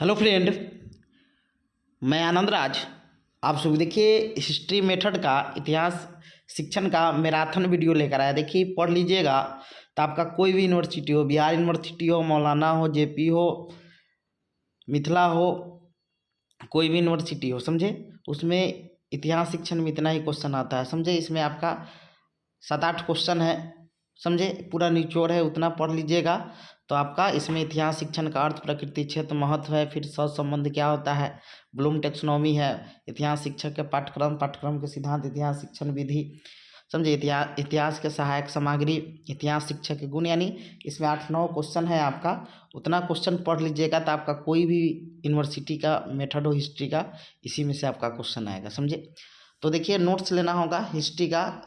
Hello friend, मैं आनंद राज। आप सब देखिए हिस्ट्री मेथड का इतिहास शिक्षण का मैराथन वीडियो लेकर आया। देखिए पढ़ लीजिएगा तो आपका कोई भी यूनिवर्सिटी हो, बिहार यूनिवर्सिटी हो, मौलाना हो, जेपी हो, मिथिला हो, कोई भी यूनिवर्सिटी हो, समझे, उसमें इतिहास शिक्षण में इतना ही क्वेश्चन आता है। समझे, इसमें आपका 7-8 क्वेश्चन है। समझे, पूरा निचोड़ है, उतना पढ़ लीजिएगा तो आपका इसमें इतिहास शिक्षण का अर्थ, प्रकृति, क्षेत्र, महत्व है, फिर सहसंबंध क्या होता है, ब्लूम टेक्सोनॉमी है, इतिहास शिक्षक के पाठ्यक्रम के सिद्धांत, इतिहास शिक्षण विधि, समझे, इतिहास के सहायक सामग्री, इतिहास शिक्षक के गुण, यानी इसमें 8-9 क्वेश्चन है आपका। उतना क्वेश्चन पढ़ लीजिएगा तो आपका कोई भी यूनिवर्सिटी का मेथड हो हिस्ट्री का, इसी में से आपका क्वेश्चन आएगा। समझे, तो देखिए नोट्स लेना होगा हिस्ट्री का,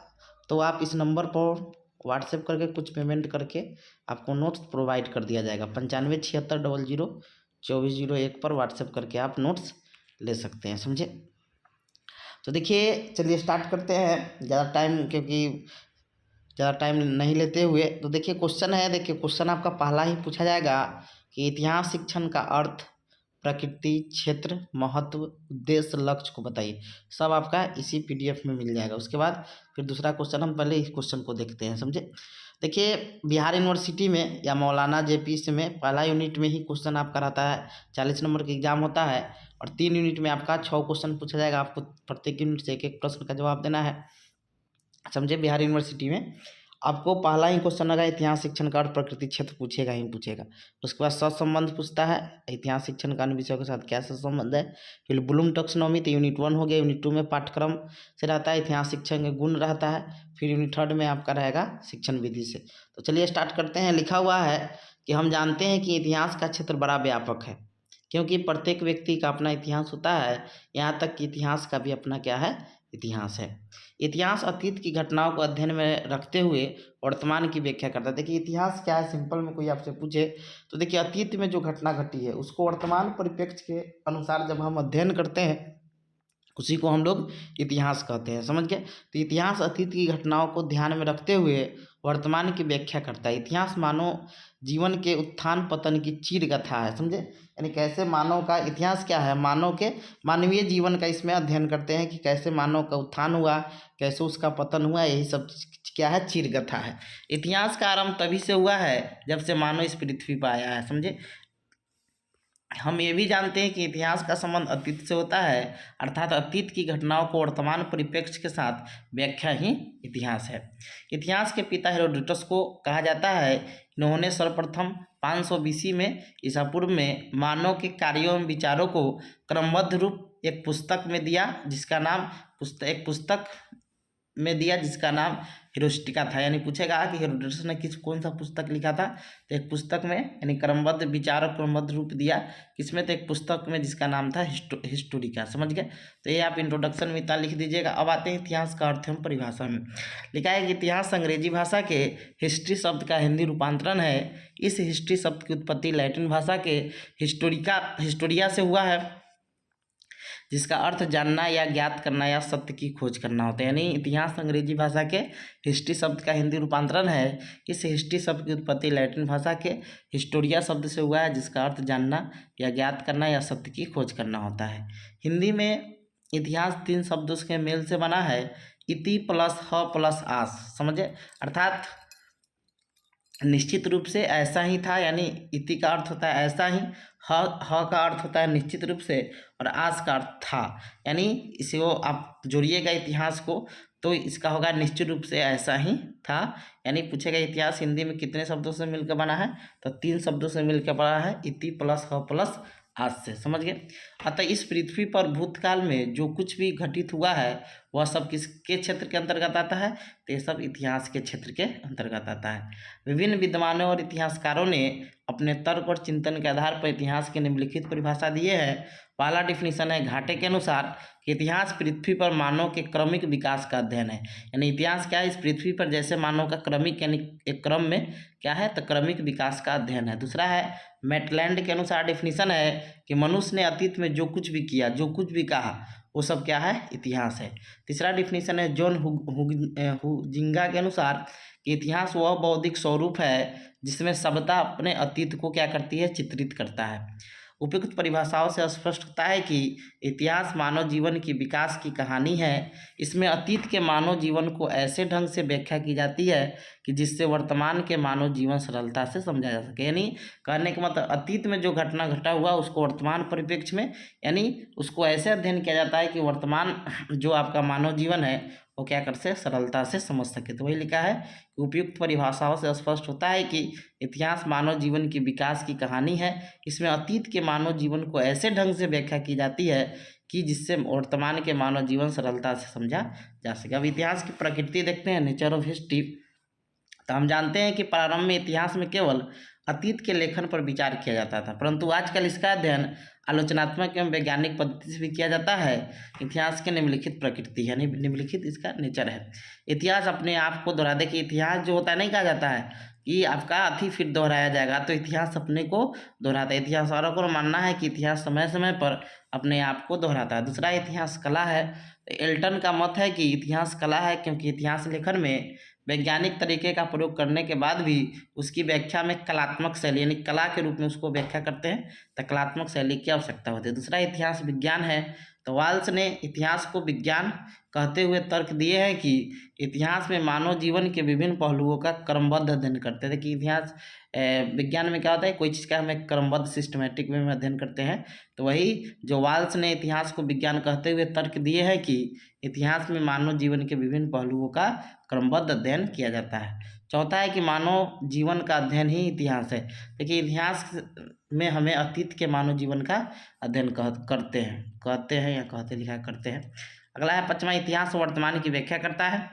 तो आप इस नंबर पर व्हाट्सएप करके कुछ पेमेंट करके आपको नोट्स प्रोवाइड कर दिया जाएगा। 9576002401 पर व्हाट्सएप करके आप नोट्स ले सकते हैं। समझे, तो देखिए चलिए स्टार्ट करते हैं, ज़्यादा टाइम नहीं लेते हुए। तो देखिए क्वेश्चन है, देखिए क्वेश्चन आपका पहला ही पूछा जाएगा कि इतिहास शिक्षण का अर्थ, प्रकृति, क्षेत्र, महत्व, उद्देश्य, लक्ष्य को बताइए। सब आपका इसी पीडीएफ में मिल जाएगा। उसके बाद फिर दूसरा क्वेश्चन, हम पहले इस क्वेश्चन को देखते हैं। समझे, देखिए बिहार यूनिवर्सिटी में या मौलाना जेपी से में पहला यूनिट में ही क्वेश्चन आपका रहता है। 40 नंबर का एग्जाम होता है और 3 यूनिट में आपका 6 क्वेश्चन पूछा जाएगा। आपको प्रत्येक यूनिट से एक एक प्रश्न का जवाब देना है। समझे, बिहार यूनिवर्सिटी में आपको पहला ही क्वेश्चन लगा इतिहास शिक्षण का और प्रकृति क्षेत्र पूछेगा ही पूछेगा। उसके बाद सहसंबंध पूछता है, इतिहास शिक्षण का अन्य विषयों के साथ क्या सहसंबंध है। फिर ब्लूम टैक्सोनॉमी, तो यूनिट 1 हो गया। यूनिट 2 में पाठ्यक्रम से रहता है, इतिहास शिक्षण के गुण रहता है। फिर यूनिट 3 में आपका रहेगा शिक्षण विधि से। तो चलिए स्टार्ट करते हैं। लिखा हुआ है कि हम जानते हैं कि इतिहास का क्षेत्र बड़ा व्यापक है, क्योंकि प्रत्येक व्यक्ति का अपना इतिहास होता है। यहाँ तक कि इतिहास का भी अपना क्या है, इतिहास है। इतिहास अतीत की घटनाओं को अध्ययन में रखते हुए वर्तमान की व्याख्या करता है। देखिए इतिहास क्या है, सिंपल में कोई आपसे पूछे तो देखिए अतीत में जो घटना घटी है उसको वर्तमान परिप्रेक्ष्य के अनुसार जब हम अध्ययन करते हैं, उसी को हम लोग इतिहास कहते हैं। समझ गए, तो इतिहास अतीत की घटनाओं को ध्यान में रखते हुए वर्तमान की व्याख्या करता है। इतिहास मानव जीवन के उत्थान पतन की चीर कथा है। समझे, यानी कैसे मानव का इतिहास क्या है, मानवीय जीवन का इसमें अध्ययन करते हैं कि कैसे मानव का उत्थान हुआ, कैसे उसका पतन हुआ, यही सब क्या है, चीर कथा है। इतिहास का आरंभ तभी से हुआ है जब से मानव इस पृथ्वी पर आया है। समझे, हम ये भी जानते हैं कि इतिहास का संबंध अतीत से होता है, अर्थात अतीत की घटनाओं को वर्तमान परिप्रेक्ष्य के साथ व्याख्या ही इतिहास है। इतिहास के पिता हेरोडोटस को कहा जाता है। इन्होंने सर्वप्रथम 500 बीसी में ईसा पूर्व में मानव के कार्यों एवं विचारों को क्रमबद्ध रूप एक पुस्तक में दिया, जिसका नाम हिरोस्टिका था। यानी पूछेगा कि हेरोडोटस ने कौन सा पुस्तक लिखा था, तो एक पुस्तक में, यानी क्रमबद्ध विचार और क्रमबद्ध रूप दिया किसमें, तो एक पुस्तक में जिसका नाम था हिस्टोरिका। समझ गए, तो ये आप इंट्रोडक्शन में इतना लिख दीजिएगा। अब आते हैं इतिहास का अर्थ एवं परिभाषा में। लिखा है कि इतिहास अंग्रेजी भाषा के हिस्ट्री शब्द का हिंदी रूपांतरण है। इस हिस्ट्री शब्द की उत्पत्ति लैटिन भाषा के हिस्टोरिया से हुआ है, जिसका अर्थ जानना या ज्ञात करना या सत्य की खोज करना होता है। यानी इतिहास अंग्रेजी भाषा के हिस्ट्री शब्द का हिंदी रूपांतरण है। इस हिस्ट्री शब्द की उत्पत्ति लैटिन भाषा के हिस्टोरिया शब्द से हुआ है, जिसका अर्थ जानना या ज्ञात करना या सत्य की खोज करना होता है। हिंदी में इतिहास 3 शब्दों के मेल से बना है, इति प्लस ह प्लस आस। समझे, अर्थात निश्चित रूप से ऐसा ही था, यानी इति का अर्थ होता है ऐसा ही, ह का अर्थ होता है निश्चित रूप से, और आस का अर्थ था। यानी इसे वो आप जोड़िएगा इतिहास को, तो इसका होगा निश्चित रूप से ऐसा ही था। यानी पूछेगा इतिहास हिंदी में कितने शब्दों से मिलकर बना है, तो 3 शब्दों से मिलकर बना है, इति प्लस ह प्लस आज से। समझ गए, अतः इस पृथ्वी पर भूतकाल में जो कुछ भी घटित हुआ है वह सब किसके क्षेत्र के अंतर्गत आता है, तो ये सब इतिहास के क्षेत्र के अंतर्गत आता है। विभिन्न विद्वानों और इतिहासकारों ने अपने तर्क और चिंतन के आधार पर इतिहास की निम्नलिखित परिभाषा दिए है। पहला डिफिनीशन है घाटे के अनुसार कि इतिहास पृथ्वी पर मानव के क्रमिक विकास का अध्ययन है। यानी इतिहास क्या है, इस पृथ्वी पर जैसे मानव का क्रमिक, यानी एक क्रम में क्या है, तो क्रमिक विकास का अध्ययन है। दूसरा है मैटलैंड के अनुसार डिफिनीशन है कि मनुष्य ने अतीत में जो कुछ भी किया, जो कुछ भी कहा, वो सब क्या है, इतिहास है। तीसरा डिफिनीशन है जॉन हुइजिंगा के अनुसार कि इतिहास वह बौद्धिक स्वरूप है जिसमें सभ्यता अपने अतीत को क्या करती है, चित्रित करता है। उपयुक्त परिभाषाओं से स्पष्ट होता है कि इतिहास मानव जीवन की विकास की कहानी है। इसमें अतीत के मानव जीवन को ऐसे ढंग से व्याख्या की जाती है कि जिससे वर्तमान के मानव जीवन सरलता से समझा जा सके। यानी कहने का मतलब अतीत में जो घटना घटा हुआ उसको वर्तमान परिप्रेक्ष्य में, यानी उसको ऐसे अध्ययन किया जाता है कि वर्तमान जो आपका मानव जीवन है वो क्या कर से सरलता से समझ सके। तो वही लिखा है कि उपयुक्त परिभाषाओं से स्पष्ट होता है कि इतिहास मानव जीवन की विकास की कहानी है। इसमें अतीत के मानव जीवन को ऐसे ढंग से व्याख्या की जाती है कि जिससे वर्तमान के मानव जीवन सरलता से समझा जा सके। अब इतिहास की प्रकृति देखते हैं, नेचर ऑफ हिस्ट्री। तो हम जानते हैं कि प्रारंभ में इतिहास में केवल अतीत के लेखन पर विचार किया जाता था, परंतु आजकल इसका अध्ययन आलोचनात्मक एवं वैज्ञानिक पद्धति से भी किया जाता है। इतिहास की निम्नलिखित प्रकृति यानी निम्नलिखित इसका नेचर है। इतिहास अपने आप को दोहरा दे कि इतिहास जो होता है, नहीं कहा जाता है कि आपका अति फिर दोहराया जाएगा, तो इतिहास अपने को दोहराता है। इतिहासकारों को मानना है कि इतिहास समय समय पर अपने आप को दोहराता है। दूसरा इतिहास कला है। एल्टन का मत है कि इतिहास कला है, क्योंकि इतिहास लेखन में वैज्ञानिक तरीके का प्रयोग करने के बाद भी उसकी व्याख्या में कलात्मक शैली यानी कला के रूप में उसको व्याख्या करते हैं, तो कलात्मक शैली की आवश्यकता होती है। दूसरा इतिहास विज्ञान है। तो वाल्स ने इतिहास को विज्ञान कहते हुए तर्क दिए हैं कि इतिहास में मानव जीवन के विभिन्न पहलुओं का क्रमबद्ध अध्ययन करते थे। कि इतिहास विज्ञान में क्या होता है, कोई चीज़ का हमें क्रमबद्ध सिस्टमेटिक वे में अध्ययन करते हैं। तो वही जो वाल्स ने इतिहास को विज्ञान कहते हुए तर्क दिए हैं कि इतिहास में मानव जीवन के विभिन्न पहलुओं का क्रमबद्ध अध्ययन किया जाता है। चौथा है कि मानव जीवन का अध्ययन ही इतिहास है। देखिए इतिहास में हमें अतीत के मानव जीवन का अध्ययन कहते हैं या कहते लिखा करते हैं। अगला है पांचवा, इतिहास वर्तमान की व्याख्या करता है।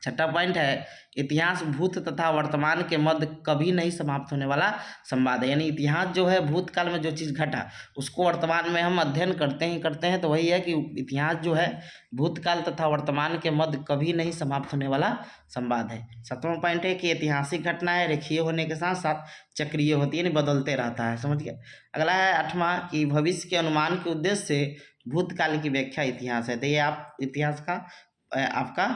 छठा पॉइंट है इतिहास भूत तथा वर्तमान के मध्य कभी नहीं समाप्त होने वाला संवाद है। यानी इतिहास जो है भूतकाल में जो चीज़ घटा उसको वर्तमान में हम अध्ययन करते हैं। तो वही है कि इतिहास जो है भूतकाल तथा वर्तमान के मध्य कभी नहीं समाप्त होने वाला संवाद है। सातवां पॉइंट है कि ऐतिहासिक घटनाएं रेखीय होने के साथ साथ चक्रीय होती है, यानी बदलते रहता है। समझ गए। अगला है आठवां कि भविष्य के अनुमान के उद्देश्य से भूतकाल की व्याख्या इतिहास है। तो ये आप इतिहास का आपका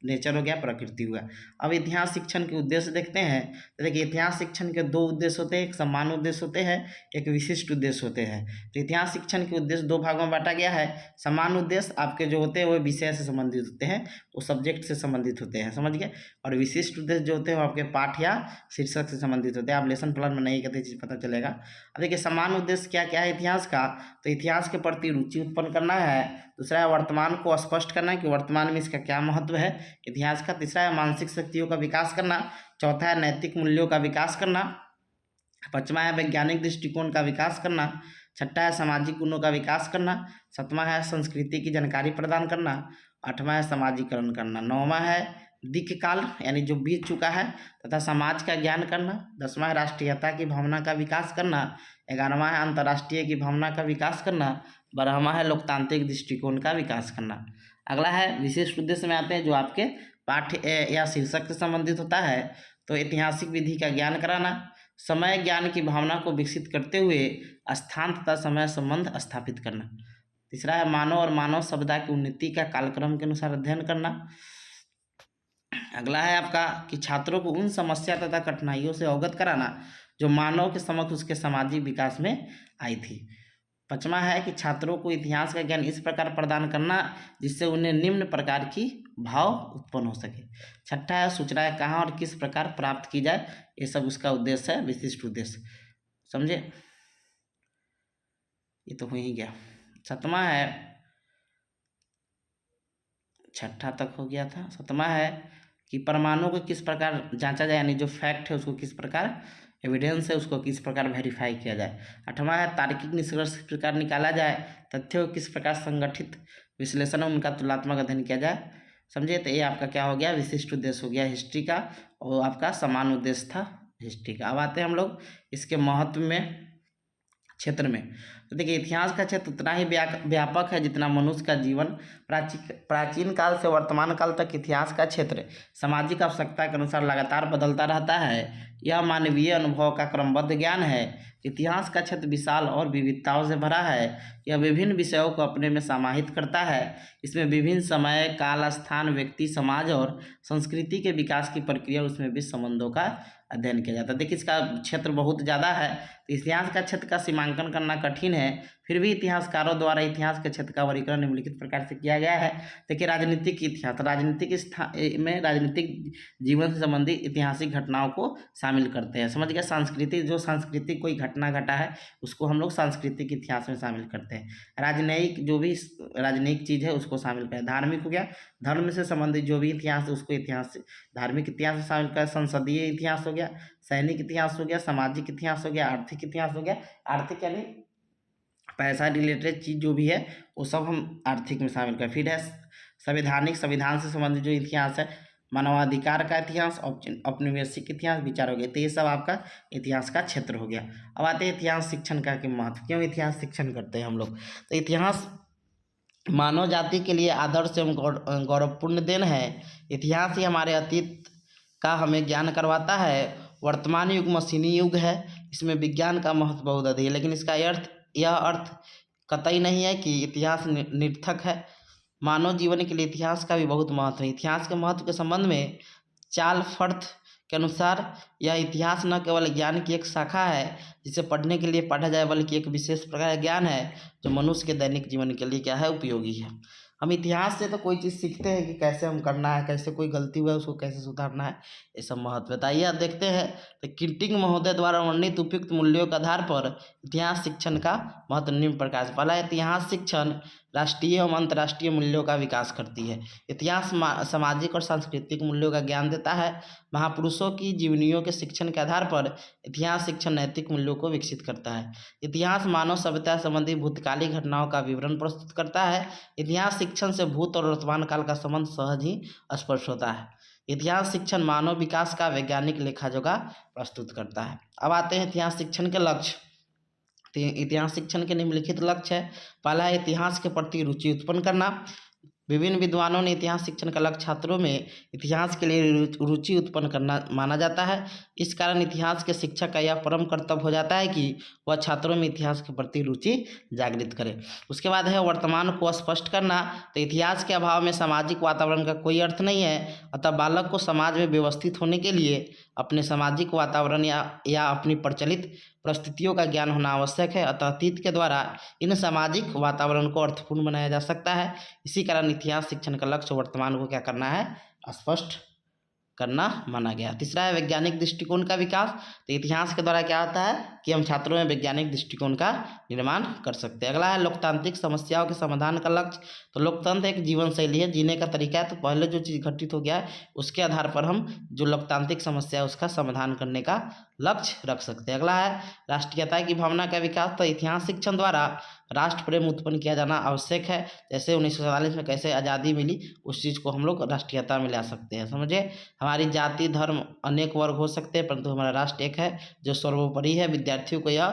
नेचर हो गया, प्रकृति हुआ। अब इतिहास शिक्षण के उद्देश्य देखते हैं। तो देखिए इतिहास शिक्षण के दो उद्देश्य होते हैं, एक समान उद्देश्य होते हैं, एक विशिष्ट उद्देश्य होते हैं। तो इतिहास शिक्षण के उद्देश्य दो भागों में बांटा गया है। समान उद्देश्य आपके जो होते हैं वो विषय से संबंधित होते हैं, वो सब्जेक्ट से संबंधित होते हैं, समझ गए। और विशिष्ट उद्देश्य जो होते हैं वो आपके पाठ या शीर्षक से संबंधित होते हैं। आप लेसन प्लान में नहीं कहते चीज़ पता चलेगा। अब देखिए समान उद्देश्य क्या क्या है इतिहास का। तो इतिहास के प्रति रुचि उत्पन्न करना है। दूसरा है वर्तमान को स्पष्ट करना है कि वर्तमान में इसका क्या महत्व है इतिहास का। तीसरा है मानसिक शक्तियों का विकास करना। चौथा है नैतिक मूल्यों का विकास करना। पांचवा है वैज्ञानिक दृष्टिकोण का विकास करना। छठा है सामाजिक गुणों का विकास करना। सातवां है संस्कृति की जानकारी प्रदान करना। आठवां है समाजीकरण करना। नौवां है दीर्घकाल यानी जो बीत चुका है तथा समाज का ज्ञान करना। 10वां है राष्ट्रीयता की भावना का विकास करना। 11वां है अंतर्राष्ट्रीय की भावना का विकास करना। 12वां है लोकतांत्रिक दृष्टिकोण का विकास करना। अगला है विशेष उद्देश्य में आते हैं जो आपके पाठ्य या शीर्षक से संबंधित होता है। तो ऐतिहासिक विधि का ज्ञान कराना, समय ज्ञान की भावना को विकसित करते हुए स्थान तथा समय संबंध स्थापित करना। तीसरा है मानव और मानव सभ्यता की उन्नति का कालक्रम के अनुसार अध्ययन करना। अगला है आपका कि छात्रों को उन समस्या तथा कठिनाइयों से अवगत कराना जो मानव के समक्ष उसके सामाजिक विकास में आई थी। पांचवा है कि छात्रों को इतिहास का ज्ञान इस प्रकार प्रदान करना जिससे उन्हें निम्न प्रकार की भाव उत्पन्न हो सके। छठा है सूचनाएं कहाँ और किस प्रकार प्राप्त की जाए, ये सब उसका उद्देश्य है, विशिष्ट उद्देश्य। समझे, ये तो हो ही गया। सातवां है, छठा तक हो गया था। सातवां है कि परमाणु को किस प्रकार जांचा जाए, यानी जो फैक्ट है उसको किस प्रकार, एविडेंस है उसको किस प्रकार वेरीफाई किया जाए। आठवां है तार्किक निष्कर्ष किस प्रकार निकाला जाए, तथ्यों को किस प्रकार संगठित विश्लेषण में उनका तुलनात्मक अध्ययन किया जाए। समझे, तो ये आपका क्या हो गया, विशिष्ट उद्देश्य हो गया हिस्ट्री का, और आपका समान उद्देश्य था हिस्ट्री का। अब आते हैं हम लोग इसके महत्व में क्षेत्र में। तो देखिए इतिहास का क्षेत्र उतना ही व्यापक है जितना मनुष्य का जीवन। प्राचीन काल से वर्तमान काल तक इतिहास का क्षेत्र सामाजिक आवश्यकता के अनुसार लगातार बदलता रहता है। यह मानवीय अनुभव का क्रमबद्ध ज्ञान है। इतिहास का क्षेत्र विशाल और विविधताओं से भरा है। यह विभिन्न विषयों को अपने में समाहित करता है। इसमें विभिन्न समय, काल, स्थान, व्यक्ति, समाज और संस्कृति के विकास की प्रक्रिया, उसमें भी संबंधों का अध्ययन किया जाता है। देखिए इसका क्षेत्र बहुत ज़्यादा है, तो इतिहास का क्षेत्र का सीमांकन करना कठिन है, फिर भी इतिहासकारों द्वारा इतिहास के क्षेत्र का वर्गीकरण निम्नलिखित प्रकार से किया गया है। देखिए राजनीतिक इतिहास, राजनीतिक जीवन से संबंधित ऐतिहासिक घटनाओं को शामिल करते हैं। समझ गया। सांस्कृतिक, जो सांस्कृतिक कोई घटना घटा है उसको हम लोग सांस्कृतिक इतिहास में शामिल करते हैं। राजनयिक, जो भी राजनयिक चीज़ है उसको शामिल करें। धार्मिक हो गया, धर्म से संबंधित जो भी इतिहास है उसको इतिहास से, धार्मिक इतिहास में शामिल करें। संसदीय इतिहास हो गया, सैनिक इतिहास हो गया, सामाजिक इतिहास हो गया, आर्थिक इतिहास हो गया। आर्थिक यानी पैसा रिलेटेड चीज़ जो भी है वो सब हम आर्थिक में शामिल करें। फिर है संवैधानिक, संविधान से संबंधित जो इतिहास है, मानवाधिकार का इतिहास, औपनिवेशिक इतिहास, विचार हो गया। तो ये सब आपका इतिहास का क्षेत्र हो गया। अब आते हैं इतिहास शिक्षण का महत्व। क्यों इतिहास शिक्षण करते हैं हम लोग? तो इतिहास मानव जाति के लिए आदर्श एवं गौरवपूर्ण देन है। इतिहास ही हमारे अतीत का हमें ज्ञान करवाता है। वर्तमान युग मशीनी युग है, इसमें विज्ञान का महत्व बहुत अधिक है, लेकिन इसका यह अर्थ कतई नहीं है कि इतिहास निरर्थक है। मानव जीवन के लिए इतिहास का भी बहुत महत्व है। इतिहास के महत्व के संबंध में चार्ल्स फर्थ के अनुसार यह इतिहास न केवल ज्ञान की एक शाखा है जिसे पढ़ने के लिए पढ़ा जाए, बल्कि एक विशेष प्रकार का ज्ञान है जो मनुष्य के दैनिक जीवन के लिए क्या है, उपयोगी है। हम इतिहास से तो कोई चीज़ सीखते हैं कि कैसे हम करना है, कैसे कोई गलती हुआ है उसको कैसे सुधारना है, ये सब महत्व है। आइए देखते हैं तो किंटिंग महोदय द्वारा वर्णित उपयुक्त मूल्यों के आधार पर इतिहास शिक्षण का महत्व निम्न प्रकार से। पहला, इतिहास शिक्षण राष्ट्रीय एवं अंतर्राष्ट्रीय मूल्यों का विकास करती है। इतिहास सामाजिक और सांस्कृतिक मूल्यों का ज्ञान देता है। महापुरुषों की जीवनियों के शिक्षण के आधार पर इतिहास शिक्षण नैतिक मूल्यों को विकसित करता है। इतिहास मानव सभ्यता संबंधी भूतकालिक घटनाओं का विवरण प्रस्तुत करता है। इतिहास शिक्षण से भूत और वर्तमान काल का संबंध सहज ही स्पष्ट होता है। इतिहास शिक्षण मानव विकास का वैज्ञानिक लेखाजोखा प्रस्तुत करता है। अब आते हैं इतिहास शिक्षण के लक्ष्य। तो इतिहास शिक्षण के निम्नलिखित लक्ष्य है। पहला है इतिहास के प्रति रुचि उत्पन्न करना। विभिन्न विद्वानों ने इतिहास शिक्षण का लक्ष्य छात्रों में इतिहास के लिए रुचि उत्पन्न करना माना जाता है। इस कारण इतिहास के शिक्षक का यह परम कर्तव्य हो जाता है कि वह छात्रों में इतिहास के प्रति रुचि जागृत करे। उसके बाद है वर्तमान को स्पष्ट करना। तो इतिहास के अभाव में सामाजिक वातावरण का कोई अर्थ नहीं है, अतः बालक को समाज में व्यवस्थित होने के लिए अपने सामाजिक वातावरण या अपनी प्रचलित परिस्थितियों का ज्ञान होना आवश्यक है। अतः अतीत के द्वारा इन सामाजिक वातावरण को अर्थपूर्ण बनाया जा सकता है। इसी कारण इतिहास शिक्षण का लक्ष्य वर्तमान को क्या करना है, स्पष्ट करना माना गया। तीसरा है वैज्ञानिक दृष्टिकोण का विकास। तो इतिहास के द्वारा क्या होता है कि हम छात्रों में वैज्ञानिक दृष्टिकोण का निर्माण कर सकते हैं। अगला है लोकतांत्रिक समस्याओं के समाधान का लक्ष्य। तो लोकतंत्र एक जीवन शैली है, जीने का तरीका है। तो पहले जो चीज़ घटित हो गया है उसके आधार पर हम जो लोकतांत्रिक समस्या है उसका समाधान करने का लक्ष्य रख सकते हैं। अगला है राष्ट्रीयता की भावना का विकास। तो इतिहास शिक्षण द्वारा राष्ट्र प्रेम उत्पन्न किया जाना आवश्यक है। जैसे 1947 में कैसे आज़ादी मिली, उस चीज़ को हम लोग राष्ट्रीयता में ला सकते हैं। समझे, हमारी जाति धर्म अनेक वर्ग हो सकते हैं परंतु हमारा राष्ट्र एक है जो सर्वोपरि है। विद्यार्थियों को यह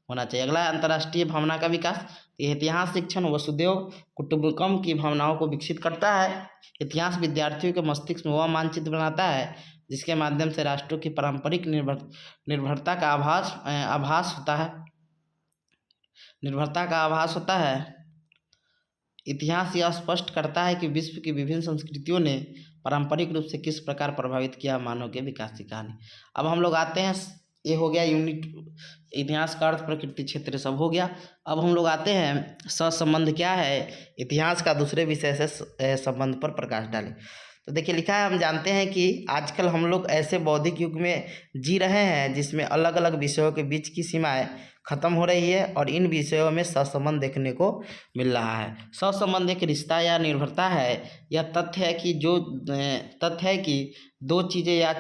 होना चाहिए। अगला है अंतर्राष्ट्रीय भावना का विकास। इतिहास शिक्षण वसुधैव कुटुंबकम की भावनाओं को विकसित करता है। इतिहास विद्यार्थियों के मस्तिष्क में वह मानचित्र बनाता है जिसके माध्यम से राष्ट्रों की पारंपरिक निर्भरता का आभास होता है। इतिहास यह स्पष्ट करता है कि विश्व की विभिन्न संस्कृतियों ने पारंपरिक रूप से किस प्रकार प्रभावित किया मानव के विकास की कहानी। अब हम लोग आते हैं, ये हो गया यूनिट इतिहास का अर्थ, प्रकृति, क्षेत्र सब हो गया। अब हम लोग आते हैं सहसंबंध क्या है, इतिहास का दूसरे विषय से संबंध पर प्रकाश डालें। तो देखिए लिखा है, हम जानते हैं कि आजकल हम लोग ऐसे बौद्धिक युग में जी रहे हैं जिसमें अलग अलग विषयों के बीच की सीमाएं खत्म हो रही है और इन विषयों में सहसंबंध देखने को मिल रहा है। सहसंबंध एक रिश्ता या निर्भरता है। यह तथ्य है कि दो चीज़ें या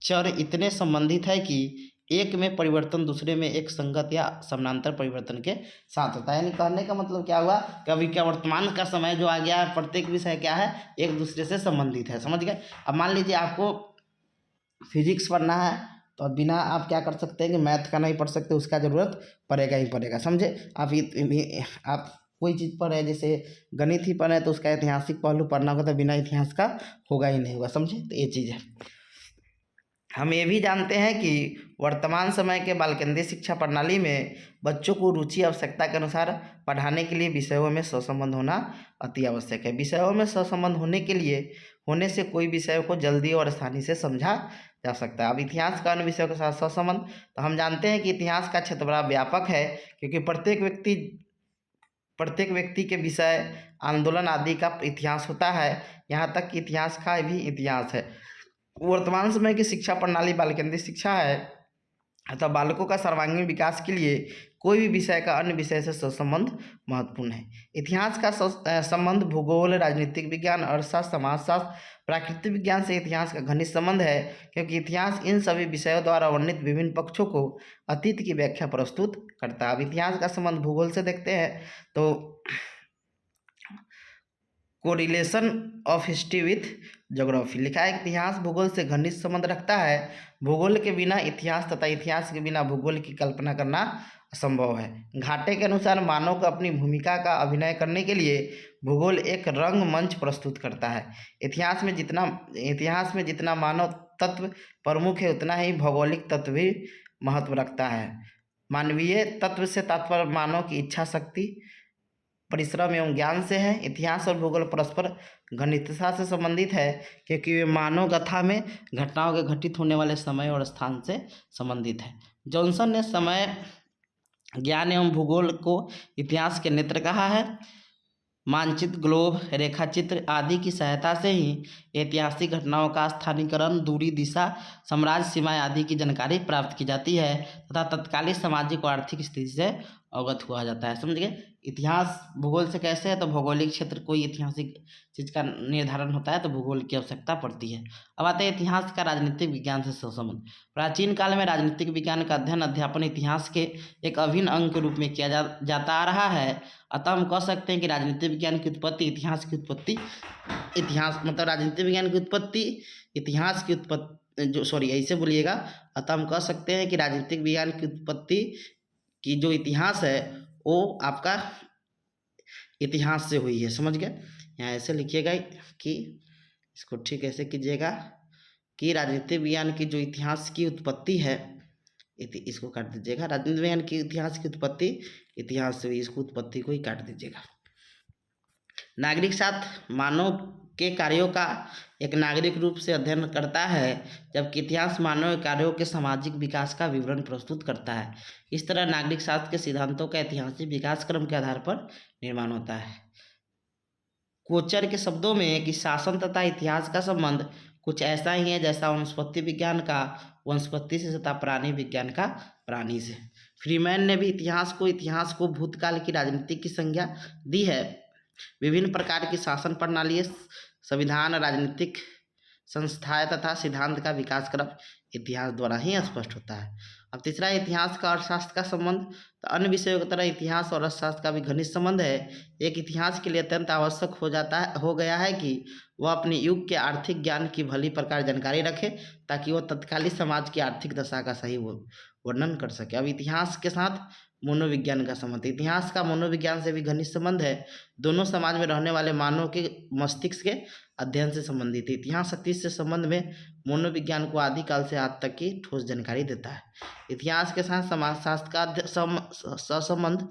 चर इतने संबंधित है कि एक में परिवर्तन दूसरे में एक संगत या समानांतर परिवर्तन के साथ होता है। यानी कहने का मतलब क्या हुआ, कभी क्या वर्तमान का समय जो आ गया है, प्रत्येक विषय क्या है, एक दूसरे से संबंधित है। समझ गए। अब मान लीजिए आपको फिजिक्स पढ़ना है तो अब बिना आप क्या कर सकते हैं कि मैथ का नहीं पढ़ सकते, उसका ज़रूरत पड़ेगा ही पड़ेगा। समझे। आप कोई चीज़ पढ़े, जैसे गणित ही पढ़े तो उसका ऐतिहासिक पहलू पढ़ना होगा, तो बिना इतिहास का होगा ही नहीं होगा। समझे। तो ये चीज़ है। हम ये भी जानते हैं कि वर्तमान समय के बाल केंद्रीय शिक्षा प्रणाली में बच्चों को रुचि आवश्यकता के अनुसार पढ़ाने के लिए विषयों में सहसंबंध होना अति आवश्यक है। विषयों में सहसंबंध होने से कोई विषय को जल्दी और आसानी से समझा जा सकता है। अब इतिहास का अन्य विषयों के साथ सहसंबंध, तो हम जानते हैं कि इतिहास का क्षेत्र बड़ा व्यापक है, क्योंकि प्रत्येक व्यक्ति के विषय, आंदोलन आदि का इतिहास होता है। यहाँ तक कि इतिहास का भी इतिहास है। वर्तमान समय की शिक्षा प्रणाली बाल केंद्रित शिक्षा है, अतः बालकों का सर्वांगीण विकास के लिए कोई भी विषय का अन्य विषय से सहसंबंध महत्वपूर्ण है। इतिहास का संबंध भूगोल, राजनीतिक विज्ञान, अर्थशास्त्र, समाजशास्त्र, प्राकृतिक विज्ञान से इतिहास का घनिष्ठ संबंध है, क्योंकि इतिहास इन सभी विषयों द्वारा वर्णित विभिन्न पक्षों को अतीत की व्याख्या प्रस्तुत करता है। अब इतिहास का संबंध भूगोल से देखते हैं, तो correlation of history with geography लिखा है। इतिहास भूगोल से घनिष्ठ संबंध रखता है। भूगोल के बिना इतिहास तथा इतिहास के बिना भूगोल की कल्पना करना असंभव है। घाटे के अनुसार मानव को अपनी भूमिका का अभिनय करने के लिए भूगोल एक रंगमंच प्रस्तुत करता है। इतिहास में जितना मानव तत्व प्रमुख है, उतना ही भौगोलिक तत्व भी महत्व रखता है। मानवीय तत्व से तात्पर्य मानव की इच्छा शक्ति, परिश्रम एवं ज्ञान से है। इतिहास और भूगोल परस्पर घनिष्ठता से संबंधित है, क्योंकि वे मानव कथा में घटनाओं के घटित होने वाले समय और स्थान से संबंधित है। जॉनसन ने समय, ज्ञान एवं भूगोल को इतिहास के नेत्र कहा है। मानचित्र, ग्लोब, रेखाचित्र आदि की सहायता से ही ऐतिहासिक घटनाओं का स्थानीकरण, दूरी, दिशा, साम्राज्य सीमाएं आदि की जानकारी प्राप्त की जाती है तथा तत्कालीन सामाजिक और आर्थिक स्थिति से अवगत हुआ जाता है। समझ गए। इतिहास भूगोल से कैसे है, तो भौगोलिक क्षेत्र कोई ऐतिहासिक चीज का निर्धारण होता है तो भूगोल की आवश्यकता पड़ती है। अब आते हैं इतिहास का राजनीतिक विज्ञान से संबंध। प्राचीन काल में राजनीतिक विज्ञान का अध्ययन, अध्यापन इतिहास के एक अभिन्न अंग के रूप में किया जाता आ रहा है। अतः हम कह सकते हैं कि राजनीतिक विज्ञान की उत्पत्ति, इतिहास की उत्पत्ति, राजनीतिक विज्ञान की उत्पत्ति, इतिहास की उत्पत्ति ऐसे बोलिएगा। अतः हम कह सकते हैं कि राजनीतिक विज्ञान की उत्पत्ति की जो इतिहास है वो आपका इतिहास से हुई है। समझ गए। यहाँ ऐसे लिखिएगा कि इसको ठीक ऐसे कीजिएगा कि राजनीतिक विज्ञान की जो इतिहास की उत्पत्ति है, इसको काट दीजिएगा। राजनीतिक विज्ञान की इतिहास की उत्पत्ति इतिहास से हुई, इसको उत्पत्ति को ही काट दीजिएगा। नागरिक शास्त्र मानव के कार्यों का एक नागरिक रूप से अध्ययन करता है, जबकि इतिहास मानव कार्यों के सामाजिक विकास का विवरण प्रस्तुत करता है। इस तरह नागरिक शास्त्र के सिद्धांतों का ऐतिहासिक विकास क्रम के आधार पर निर्माण होता है। कोचर के शब्दों में कि शासन तथा इतिहास का संबंध कुछ ऐसा ही है जैसा वनस्पति विज्ञान का वनस्पति से तथा प्राणी विज्ञान का प्राणी से। फ्रीमैन ने भी इतिहास को भूतकाल की राजनीति की संज्ञा दी है। विभिन्न प्रकार की शासन प्रणाली, संविधान, राजनीतिक संस्थाएं तथा सिद्धांत का विकास क्रम इतिहास द्वारा ही स्पष्ट होता है। अब तीसरा, इतिहास का अर्थशास्त्र का संबंध। तो अन्य विषयों की तरह इतिहास और अर्थशास्त्र का भी घनिष्ठ संबंध है। एक इतिहास के लिए अत्यंत आवश्यक हो गया है कि वह अपने युग के आर्थिक ज्ञान की भली प्रकार जानकारी रखे, ताकि वह तत्कालीन समाज की आर्थिक दशा का सही वर्णन कर सके। अब इतिहास के साथ मनोविज्ञान का संबंध। इतिहास का मनोविज्ञान से भी घनिष्ठ संबंध है। दोनों समाज में रहने वाले मानव के मस्तिष्क के अध्ययन से संबंधित है। इतिहास अतीत से संबंध में मनोविज्ञान को आदिकाल से आज तक की ठोस जानकारी देता है। इतिहास के साथ समाजशास्त्र का संबंध।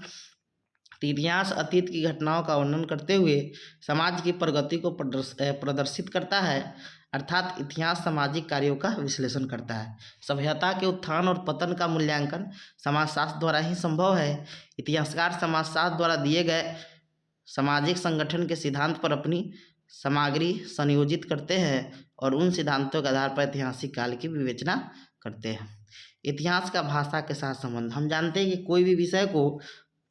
इतिहास अतीत की घटनाओं का वर्णन करते हुए समाज की प्रगति को प्रदर्शित करता है, अर्थात इतिहास सामाजिक कार्यों का विश्लेषण करता है। सभ्यता के उत्थान और पतन का मूल्यांकन समाजशास्त्र द्वारा ही संभव है। इतिहासकार समाजशास्त्र द्वारा दिए गए सामाजिक संगठन के सिद्धांत पर अपनी सामग्री संयोजित करते हैं और उन सिद्धांतों के आधार पर ऐतिहासिक काल की विवेचना करते हैं। इतिहास का भाषा के साथ संबंध। हम जानते हैं कि कोई भी विषय को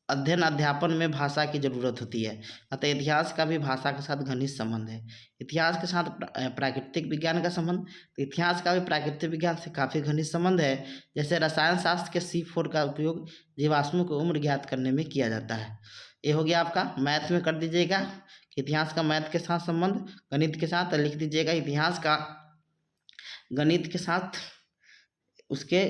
अध्ययन अध्यापन में भाषा की जरूरत होती है, अतः इतिहास का भी भाषा के साथ घनिष्ठ संबंध है। इतिहास के साथ प्राकृतिक विज्ञान का संबंध। तो इतिहास का भी प्राकृतिक विज्ञान से काफ़ी घनिष्ठ संबंध है। जैसे रसायन शास्त्र के C4 का उपयोग जीवाश्मों की उम्र ज्ञात करने में किया जाता है। ये हो गया आपका। मैथ में कर दीजिएगा कि इतिहास का मैथ के साथ संबंध। गणित के साथ लिख दीजिएगा इतिहास का गणित के साथ उसके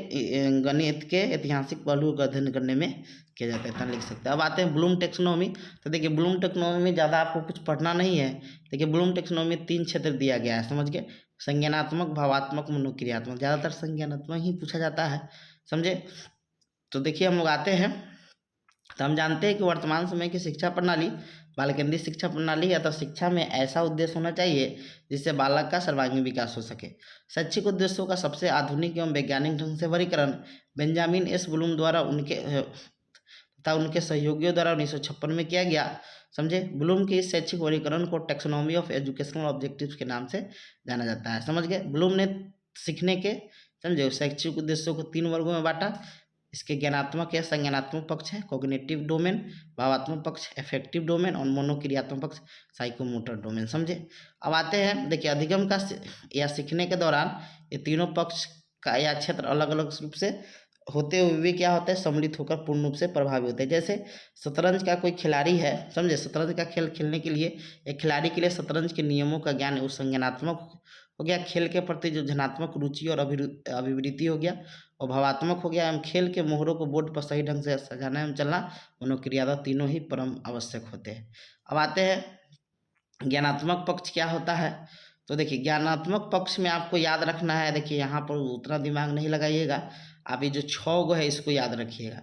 गणित के ऐतिहासिक पहलू का अध्ययन करने में किया जाता है, इतना लिख सकते हैं। अब आते हैं ब्लूम टेक्सोनोमी। तो देखिए ब्लूम टेक्सोनोमी में ज़्यादा आपको कुछ पढ़ना नहीं है। देखिए ब्लूम टेक्सोनोमी 3 क्षेत्र दिया गया है, समझ गए। संज्ञानात्मक, भावात्मक, मनोक्रियात्मक। ज़्यादातर संज्ञानात्मक ही पूछा जाता है, समझे। तो देखिए हम लोग आते हैं, तो हम जानते हैं कि वर्तमान समय की शिक्षा प्रणाली बाल केंद्रित शिक्षा प्रणाली है तो शिक्षा में ऐसा उद्देश्य होना चाहिए जिससे बालक का सर्वांगीण विकास हो सके। शैक्षिक उद्देश्यों का सबसे आधुनिक एवं वैज्ञानिक ढंग से वर्गीकरण बेंजामिन एस ब्लूम द्वारा तथा उनके सहयोगियों द्वारा 1956 में किया गया। समझे, ब्लूम के इस शैक्षिक वर्गीकरण को टैक्सोनॉमी ऑफ एजुकेशनल ऑब्जेक्टिव्स के नाम से जाना जाता है। समझ गए, ब्लूम ने सीखने के समझे शैक्षिक उद्देश्यों को 3 वर्गों में बांटा। इसके ज्ञानात्मक या संज्ञानात्मक पक्ष है, कॉग्निटिव डोमेन, भावात्मक पक्ष अफेक्टिव डोमेन और मनोक्रियात्मक पक्ष साइकोमोटर डोमेन। समझे, अब आते हैं देखिए अधिगम का या सीखने के दौरान ये तीनों पक्ष का या क्षेत्र अलग अलग रूप से होते हुए भी क्या होता है सम्मिलित होकर पूर्ण रूप से प्रभावी होते हैं। जैसे शतरंज का कोई खिलाड़ी है, समझे, शतरंज का खेल खेलने के लिए एक खिलाड़ी के लिए शतरंज के नियमों का ज्ञान उस संज्ञानात्मक हो गया, खेल के प्रति जो धनात्मक रुचि और अभिवृत्ति हो गया, और भावात्मक हो गया एवं खेल के मोहरों को बोर्ड पर सही ढंग से सजाना एवं चलना, मनोक्रियादा तीनों ही परम आवश्यक होते हैं। अब आते हैं ज्ञानात्मक पक्ष क्या होता है। तो देखिए ज्ञानात्मक पक्ष में आपको याद रखना है, देखिए यहाँ पर उतना दिमाग नहीं लगाइएगा, आप ये जो 6 गो है इसको याद रखिएगा।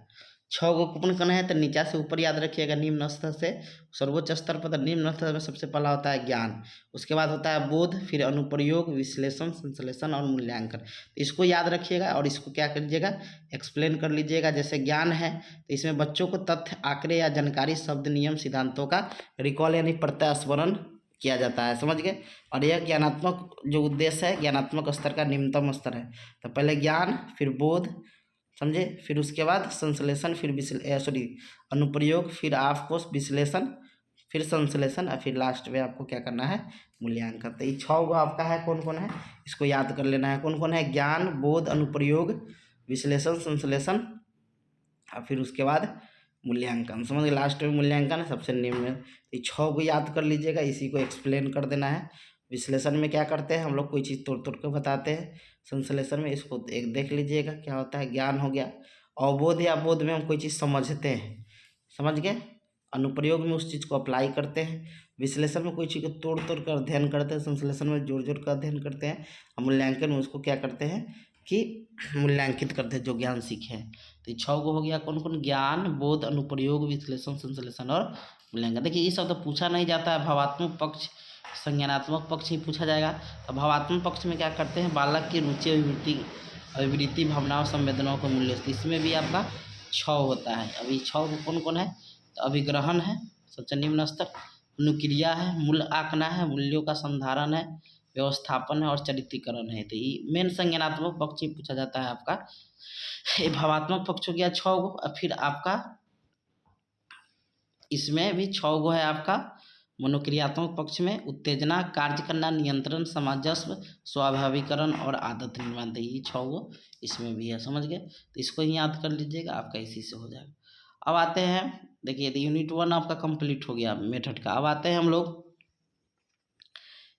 6 गो कौन कौन है तो नीचा से ऊपर याद रखिएगा, निम्न स्तर से सर्वोच्च स्तर पर। निम्न स्तर में सबसे पहला होता है ज्ञान, उसके बाद होता है बोध, फिर अनुप्रयोग, विश्लेषण, संश्लेषण और मूल्यांकन। तो इसको याद रखिएगा और इसको क्या करिएगा एक्सप्लेन कर लीजिएगा। जैसे ज्ञान है तो इसमें बच्चों को तथ्य, आंकड़े या जानकारी, शब्द, नियम, सिद्धांतों का रिकॉल यानी प्रत्यास्मरण किया जाता है। समझ गए, और यह ज्ञानात्मक जो उद्देश्य है ज्ञानात्मक स्तर का निम्नतम स्तर है। तो पहले ज्ञान, फिर बोध, समझे, फिर उसके बाद संश्लेषण, फिर अनुप्रयोग, फिर आपको विश्लेषण, फिर संश्लेषण और फिर लास्ट में आपको क्या करना है मूल्यांकन। तो ये 6 गो आपका है, कौन कौन है इसको याद कर लेना है। कौन कौन है ज्ञान, बोध, अनुप्रयोग, विश्लेषण, संश्लेषण और फिर उसके बाद मूल्यांकन। समझ गए, लास्ट में मूल्यांकन है सबसे निम्न। ये 6 को याद कर लीजिएगा, इसी को एक्सप्लेन कर देना है। विश्लेषण में क्या करते हैं हम लोग, कोई चीज़ तोड़ तोड़ के बताते हैं। संश्लेषण में इसको एक देख लीजिएगा क्या होता है, ज्ञान हो गया। अवबोध या बोध में हम कोई चीज़ समझते हैं, समझ गए। अनुप्रयोग में उस चीज़ को अप्लाई करते हैं। विश्लेषण में कोई चीज़ को तोड़ तोड़ कर अध्ययन करते हैं। संश्लेषण में जोड़ जोड़ कर अध्ययन करते हैं। और मूल्यांकन में उसको क्या करते हैं कि मूल्यांकित करते हैं जो ज्ञान सीखे हैं। तो ये 6 गो हो गया, कौन कौन, ज्ञान, बोध, अनुप्रयोग, विश्लेषण, संश्लेषण और मूल्यांकन। देखिए ये सब तो पूछा नहीं जाता है, भावात्मक पक्ष, संज्ञानात्मक पक्ष ही पूछा जाएगा। तो भावात्मक पक्ष में क्या करते हैं, बालक की रुचि, अभिवृत्ति, भावनाओं, संवेदनाओं को मूल्य, इसमें भी आपका 6 होता है। अभी 6 को कौन कौन है, तो अभिग्रहण है सबसे निम्न स्तर, अनुक्रिया है, मूल्य आंकना है, मूल्यों का संधारण है, व्यवस्थापन है और चरित्रीकरण है। तो ये मेन संज्ञानात्मक पक्ष ही पूछा जाता है आपका। ये भावात्मक पक्ष हो गया 6 गो। और फिर आपका इसमें भी 6 गो है आपका मनोक्रियात्मक पक्ष में उत्तेजना, कार्य करना, नियंत्रण, सामंजस्य, स्वाभाविकरण और आदत निर्माण। ये 6 गो इसमें भी है, समझ गए। तो इसको ही याद कर लीजिएगा, आपका इसी से हो जाएगा। अब आते हैं देखिए यूनिट 1 आपका कंप्लीट हो गया मेथड का। अब आते हैं हम लोग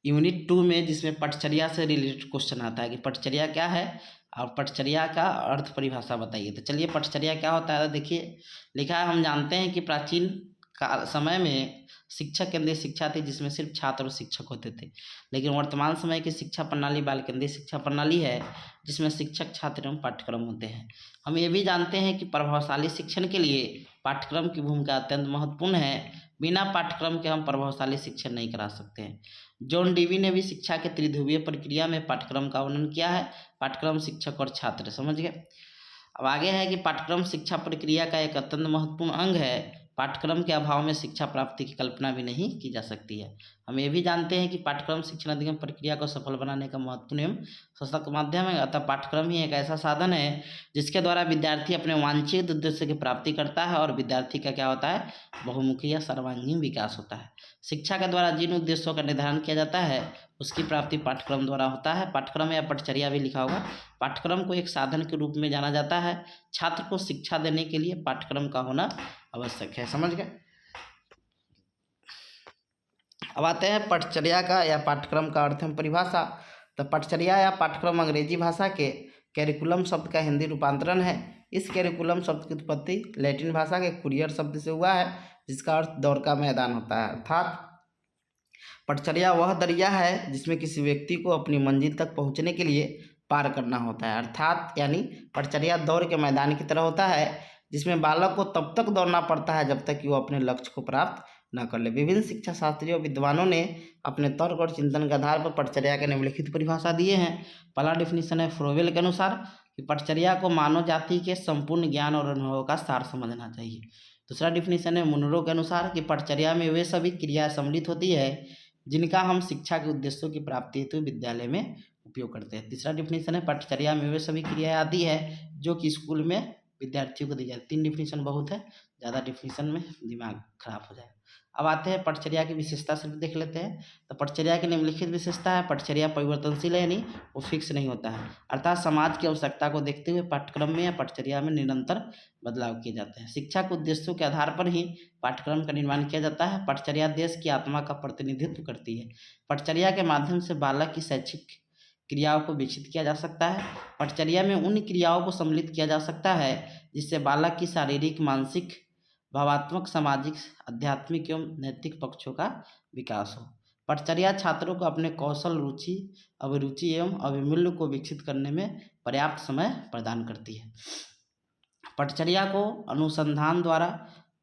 यूनिट 2 में, जिसमें पटचर्या से रिलेटेड क्वेश्चन आता है कि पटचर्या क्या है और पटचर्या का अर्थ परिभाषा बताइए। तो चलिए पटचर्या क्या होता है, देखिए लिखा है, हम जानते हैं कि प्राचीन समय में शिक्षक केंद्रीय शिक्षा थी जिसमें सिर्फ छात्र और शिक्षक होते थे, लेकिन वर्तमान समय की शिक्षा प्रणाली बाल केंद्रीय शिक्षा प्रणाली है जिसमें शिक्षक, छात्र एवं पाठ्यक्रम होते हैं। हम ये भी जानते हैं कि प्रभावशाली शिक्षण के लिए पाठ्यक्रम की भूमिका अत्यंत महत्वपूर्ण है, बिना पाठ्यक्रम के हम प्रभावशाली शिक्षण नहीं करा सकते हैं। जॉन डीवी ने भी शिक्षा के त्रिध्रुवीय प्रक्रिया में पाठ्यक्रम का वर्णन किया है, पाठ्यक्रम, शिक्षक और छात्र, समझ गए। अब आगे है कि पाठ्यक्रम शिक्षा प्रक्रिया का एक अत्यंत महत्वपूर्ण अंग है, पाठ्यक्रम के अभाव में शिक्षा प्राप्ति की कल्पना भी नहीं की जा सकती है। हम ये भी जानते हैं कि पाठ्यक्रम शिक्षण अधिगम प्रक्रिया को सफल बनाने का महत्वपूर्ण एवं सशक्त माध्यम है, अतः पाठ्यक्रम ही एक ऐसा साधन है जिसके द्वारा विद्यार्थी अपने वांछित उद्देश्य की प्राप्ति करता है और विद्यार्थी का क्या होता है, बहुमुखी या सर्वांगीण विकास होता है। शिक्षा के द्वारा जिन उद्देश्यों का निर्धारण किया जाता है उसकी प्राप्ति पाठ्यक्रम द्वारा होता है। पाठ्यक्रम या पटचर्या भी लिखा होगा। पाठ्यक्रम को एक साधन के रूप में जाना जाता है, छात्र को शिक्षा देने के लिए पाठ्यक्रम का होना आवश्यक है, समझ गए। अब आते हैं पटचर्या का या पाठ्यक्रम का अर्थ एवं परिभाषा। तो पटचर्या या पाठ्यक्रम अंग्रेजी भाषा के कैरिकुलम शब्द का हिंदी रूपांतरण है। इस कैरिकुलम शब्द की उत्पत्ति लैटिन भाषा के कुरियर शब्द से हुआ है जिसका अर्थ दौड़ का मैदान होता है। अर्थात पटचर्या वह दरिया है जिसमें किसी व्यक्ति को अपनी मंजिल तक पहुंचने के लिए पार करना होता है। अर्थात यानी पटचर्या दौड़ के मैदान की तरह होता है जिसमें बालक को तब तक दौड़ना पड़ता है जब तक कि वो अपने लक्ष्य को प्राप्त न कर ले। विभिन्न शिक्षा शास्त्रियों विद्वानों ने अपने तर्क और चिंतन के आधार पर पटचर्या के निम्नलिखित परिभाषा दिए हैं। पहला डिफिनीशन है फ्रोवेल के अनुसार कि पटचर्या को मानव जाति के संपूर्ण ज्ञान और अनुभवों का सार समझना चाहिए। दूसरा डिफिनीशन है मुनरो के अनुसार कि पटचर्या में वे सभी क्रियाएं सम्मिलित होती है जिनका हम शिक्षा के उद्देश्यों की प्राप्ति हेतु विद्यालय में उपयोग करते हैं। तीसरा डिफिनीशन है पटचर्या में वे सभी क्रियाएं आती है जो कि स्कूल में विद्यार्थियों को दी जाती है। 3 डिफिनीशन बहुत है, ज़्यादा डिफिनीशन में दिमाग खराब हो जाए। अब आते हैं पटचर्या की विशेषता से देख लेते हैं। तो पटचर्या की निम्नलिखित विशेषता है। पटचर्या परिवर्तनशील है, यानी वो फिक्स नहीं होता है, अर्थात समाज की आवश्यकता को देखते हुए पाठ्यक्रम में या पटचर्या में निरंतर बदलाव किए जाते हैं। शिक्षा के उद्देश्यों के आधार पर ही पाठ्यक्रम का निर्माण किया जाता है। पटचर्या देश की आत्मा का प्रतिनिधित्व करती है। पटचर्या के माध्यम से बालक की शैक्षिक क्रियाओं को विकसित किया जा सकता है। पटचर्या में उन क्रियाओं को सम्मिलित किया जा सकता है जिससे बालक की शारीरिक, मानसिक, भावात्मक, सामाजिक, आध्यात्मिक एवं नैतिक पक्षों का विकास हो। पटचर्या छात्रों को अपने कौशल, रुचि, अभिरुचि एवं अभिमूल्य को विकसित करने में पर्याप्त समय प्रदान करती है। पटचर्या को अनुसंधान द्वारा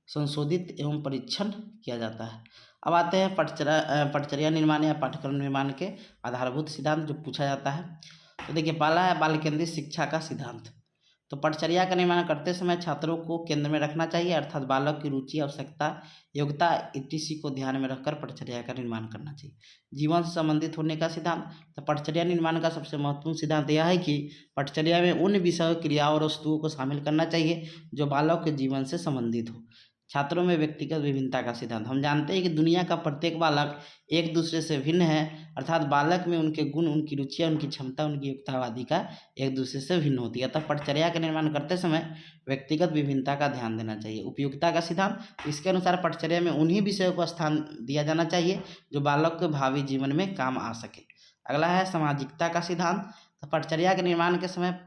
संशोधित एवं परीक्षण किया जाता है। अब आते हैं पटचर्या निर्माण या पाठ्यक्रम निर्माण के आधारभूत सिद्धांत जो पूछा जाता है। तो देखिए, पहला है बाल केंद्रित शिक्षा का सिद्धांत। तो पटचर्या का निर्माण करते समय छात्रों को केंद्र में रखना चाहिए, अर्थात बालक की रुचि, आवश्यकता, योग्यता etc को ध्यान में रखकर पटचर्या का निर्माण करना चाहिए। जीवन से संबंधित होने का सिद्धांत। तो पटचर्या निर्माण का सबसे महत्वपूर्ण सिद्धांत यह है कि पटचर्या में उन विषयों, क्रियाओं और वस्तुओं को शामिल करना चाहिए जो बालक के जीवन से संबंधित हो। छात्रों में व्यक्तिगत विभिन्नता का सिद्धांत। हम जानते हैं कि दुनिया का प्रत्येक बालक एक दूसरे से भिन्न है, अर्थात बालक में उनके गुण, उनकी रुचियाँ, उनकी क्षमता, उनकी योग्यता आदि का एक दूसरे से भिन्न होती है। अतः पटचर्या का निर्माण करते समय व्यक्तिगत विभिन्नता का ध्यान देना चाहिए। उपयुक्तता का सिद्धांत। इसके अनुसार पटचर्या में उन्हीं विषयों को स्थान दिया जाना चाहिए जो बालक के भावी जीवन में काम आ सके। अगला है सामाजिकता का सिद्धांत। तो पटचर्या के निर्माण के समय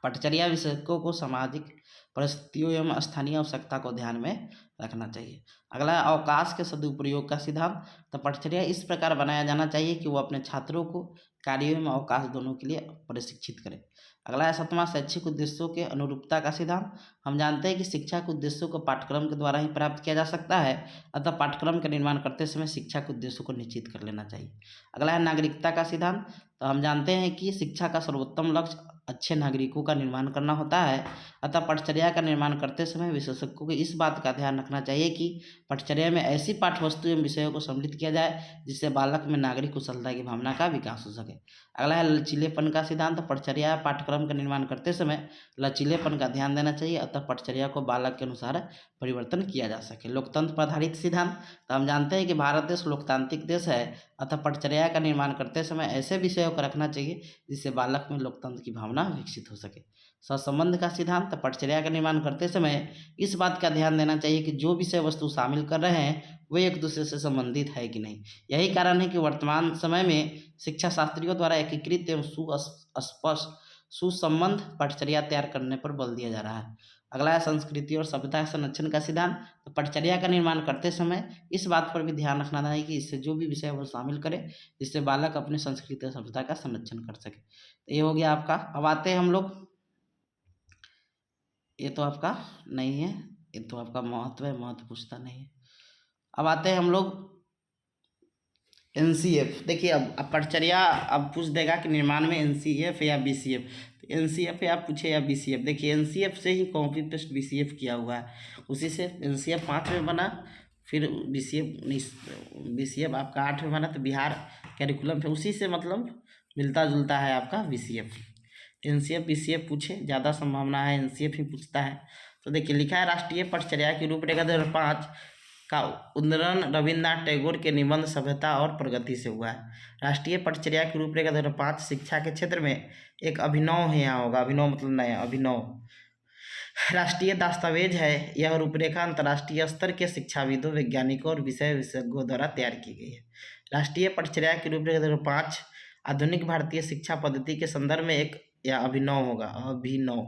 पटचर्या विषयों को सामाजिक परिस्थितियों एवं स्थानीय आवश्यकता को ध्यान में रखना चाहिए। अगला है अवकाश के सदुपयोग का सिद्धांत। तो पटचर्या इस प्रकार बनाया जाना चाहिए कि वो अपने छात्रों को कार्य एवं अवकाश दोनों के लिए प्रशिक्षित करे। अगला है 7वां शैक्षिक उद्देश्यों के अनुरूपता का सिद्धांत। हम जानते हैं कि शिक्षा के उद्देश्यों को पाठ्यक्रम के द्वारा ही प्राप्त किया जा सकता है, अतः पाठ्यक्रम का निर्माण करते समय शिक्षा के उद्देश्यों को निश्चित कर लेना चाहिए। अगला है नागरिकता का सिद्धांत। तो हम जानते हैं कि शिक्षा का सर्वोत्तम लक्ष्य अच्छे नागरिकों का निर्माण करना होता है, अतः पटचर्या का निर्माण करते समय विशेषज्ञों को इस बात का ध्यान रखना चाहिए कि पटचर्या में ऐसी पाठ्यवस्तु एवं विषयों को सम्मिलित किया जाए जिससे बालक में नागरिक कुशलता की भावना का विकास हो सके। अगला है लचीलेपन का सिद्धांत। पटचर्या पाठ्यक्रम का निर्माण करते समय लचीलेपन का ध्यान देना चाहिए, अतः पटचर्या को बालक के अनुसार परिवर्तन किया जा सके। लोकतंत्र पर आधारित सिद्धांत। तो हम जानते हैं कि भारत देश लोकतांत्रिक देश है, अतः पटचर्या का निर्माण करते समय ऐसे विषयों को रखना चाहिए जिससे बालक में लोकतंत्र की भावना विकसित हो सके। सहसंबंध का सिद्धांत। पटचर्या का निर्माण करते समय इस बात का ध्यान देना चाहिए कि जो विषय वस्तु शामिल कर रहे हैं वे एक दूसरे से संबंधित है कि नहीं। यही कारण है कि वर्तमान समय में शिक्षा शास्त्रियों द्वारा एकीकृत एवं सुस्पष्ट सुसंबंध पटचर्या तैयार करने पर बल दिया जा रहा है। अगला है संस्कृति और सभ्यता संरक्षण का सिद्धांत। तो पटचर्या का निर्माण करते समय इस बात पर भी ध्यान रखना चाहिए कि इससे जो भी विषय वो शामिल करे जिससे बालक अपनी संस्कृति और सभ्यता का संरक्षण कर सके। तो ये हो गया आपका। अब आते हैं हम लोग, ये तो आपका नहीं है, ये तो आपका महत्व है, महत्व पूछता नहीं है। अब आते हैं हम लोग NCF। देखिए, अब पटचर्या अब पूछ देगा कि निर्माण में NCF या BCF। तो NCF या पूछे या BCF। देखिए, NCF से ही कॉपी पेस्ट BCF किया हुआ है, उसी से NCF 5 में बना, फिर BCF आपका 8 में बना, तो बिहार कैरिकुलम है उसी से मतलब मिलता जुलता है आपका BCF। NCF BCF पूछे, ज़्यादा संभावना है NCF ही पूछता है। तो देखिए, लिखा है राष्ट्रीय पटचर्या की रूपरेखा 2005 का उद्धरण रविन्द्रनाथ टैगोर के निबंध सभ्यता और प्रगति से हुआ है। राष्ट्रीय पटचर्या की रूपरेखा 2005 शिक्षा के क्षेत्र में एक अभिनव है, यहाँ होगा अभिनव मतलब नया, अभिनव राष्ट्रीय दस्तावेज है। यह रूपरेखा अंतर्राष्ट्रीय स्तर के शिक्षाविदों, वैज्ञानिकों और विषय विशेषज्ञों द्वारा तैयार की गई है। राष्ट्रीय पटचर्या की रूपरेखा 2005 आधुनिक भारतीय शिक्षा पद्धति के संदर्भ में एक या अभिनव होगा, अभिनव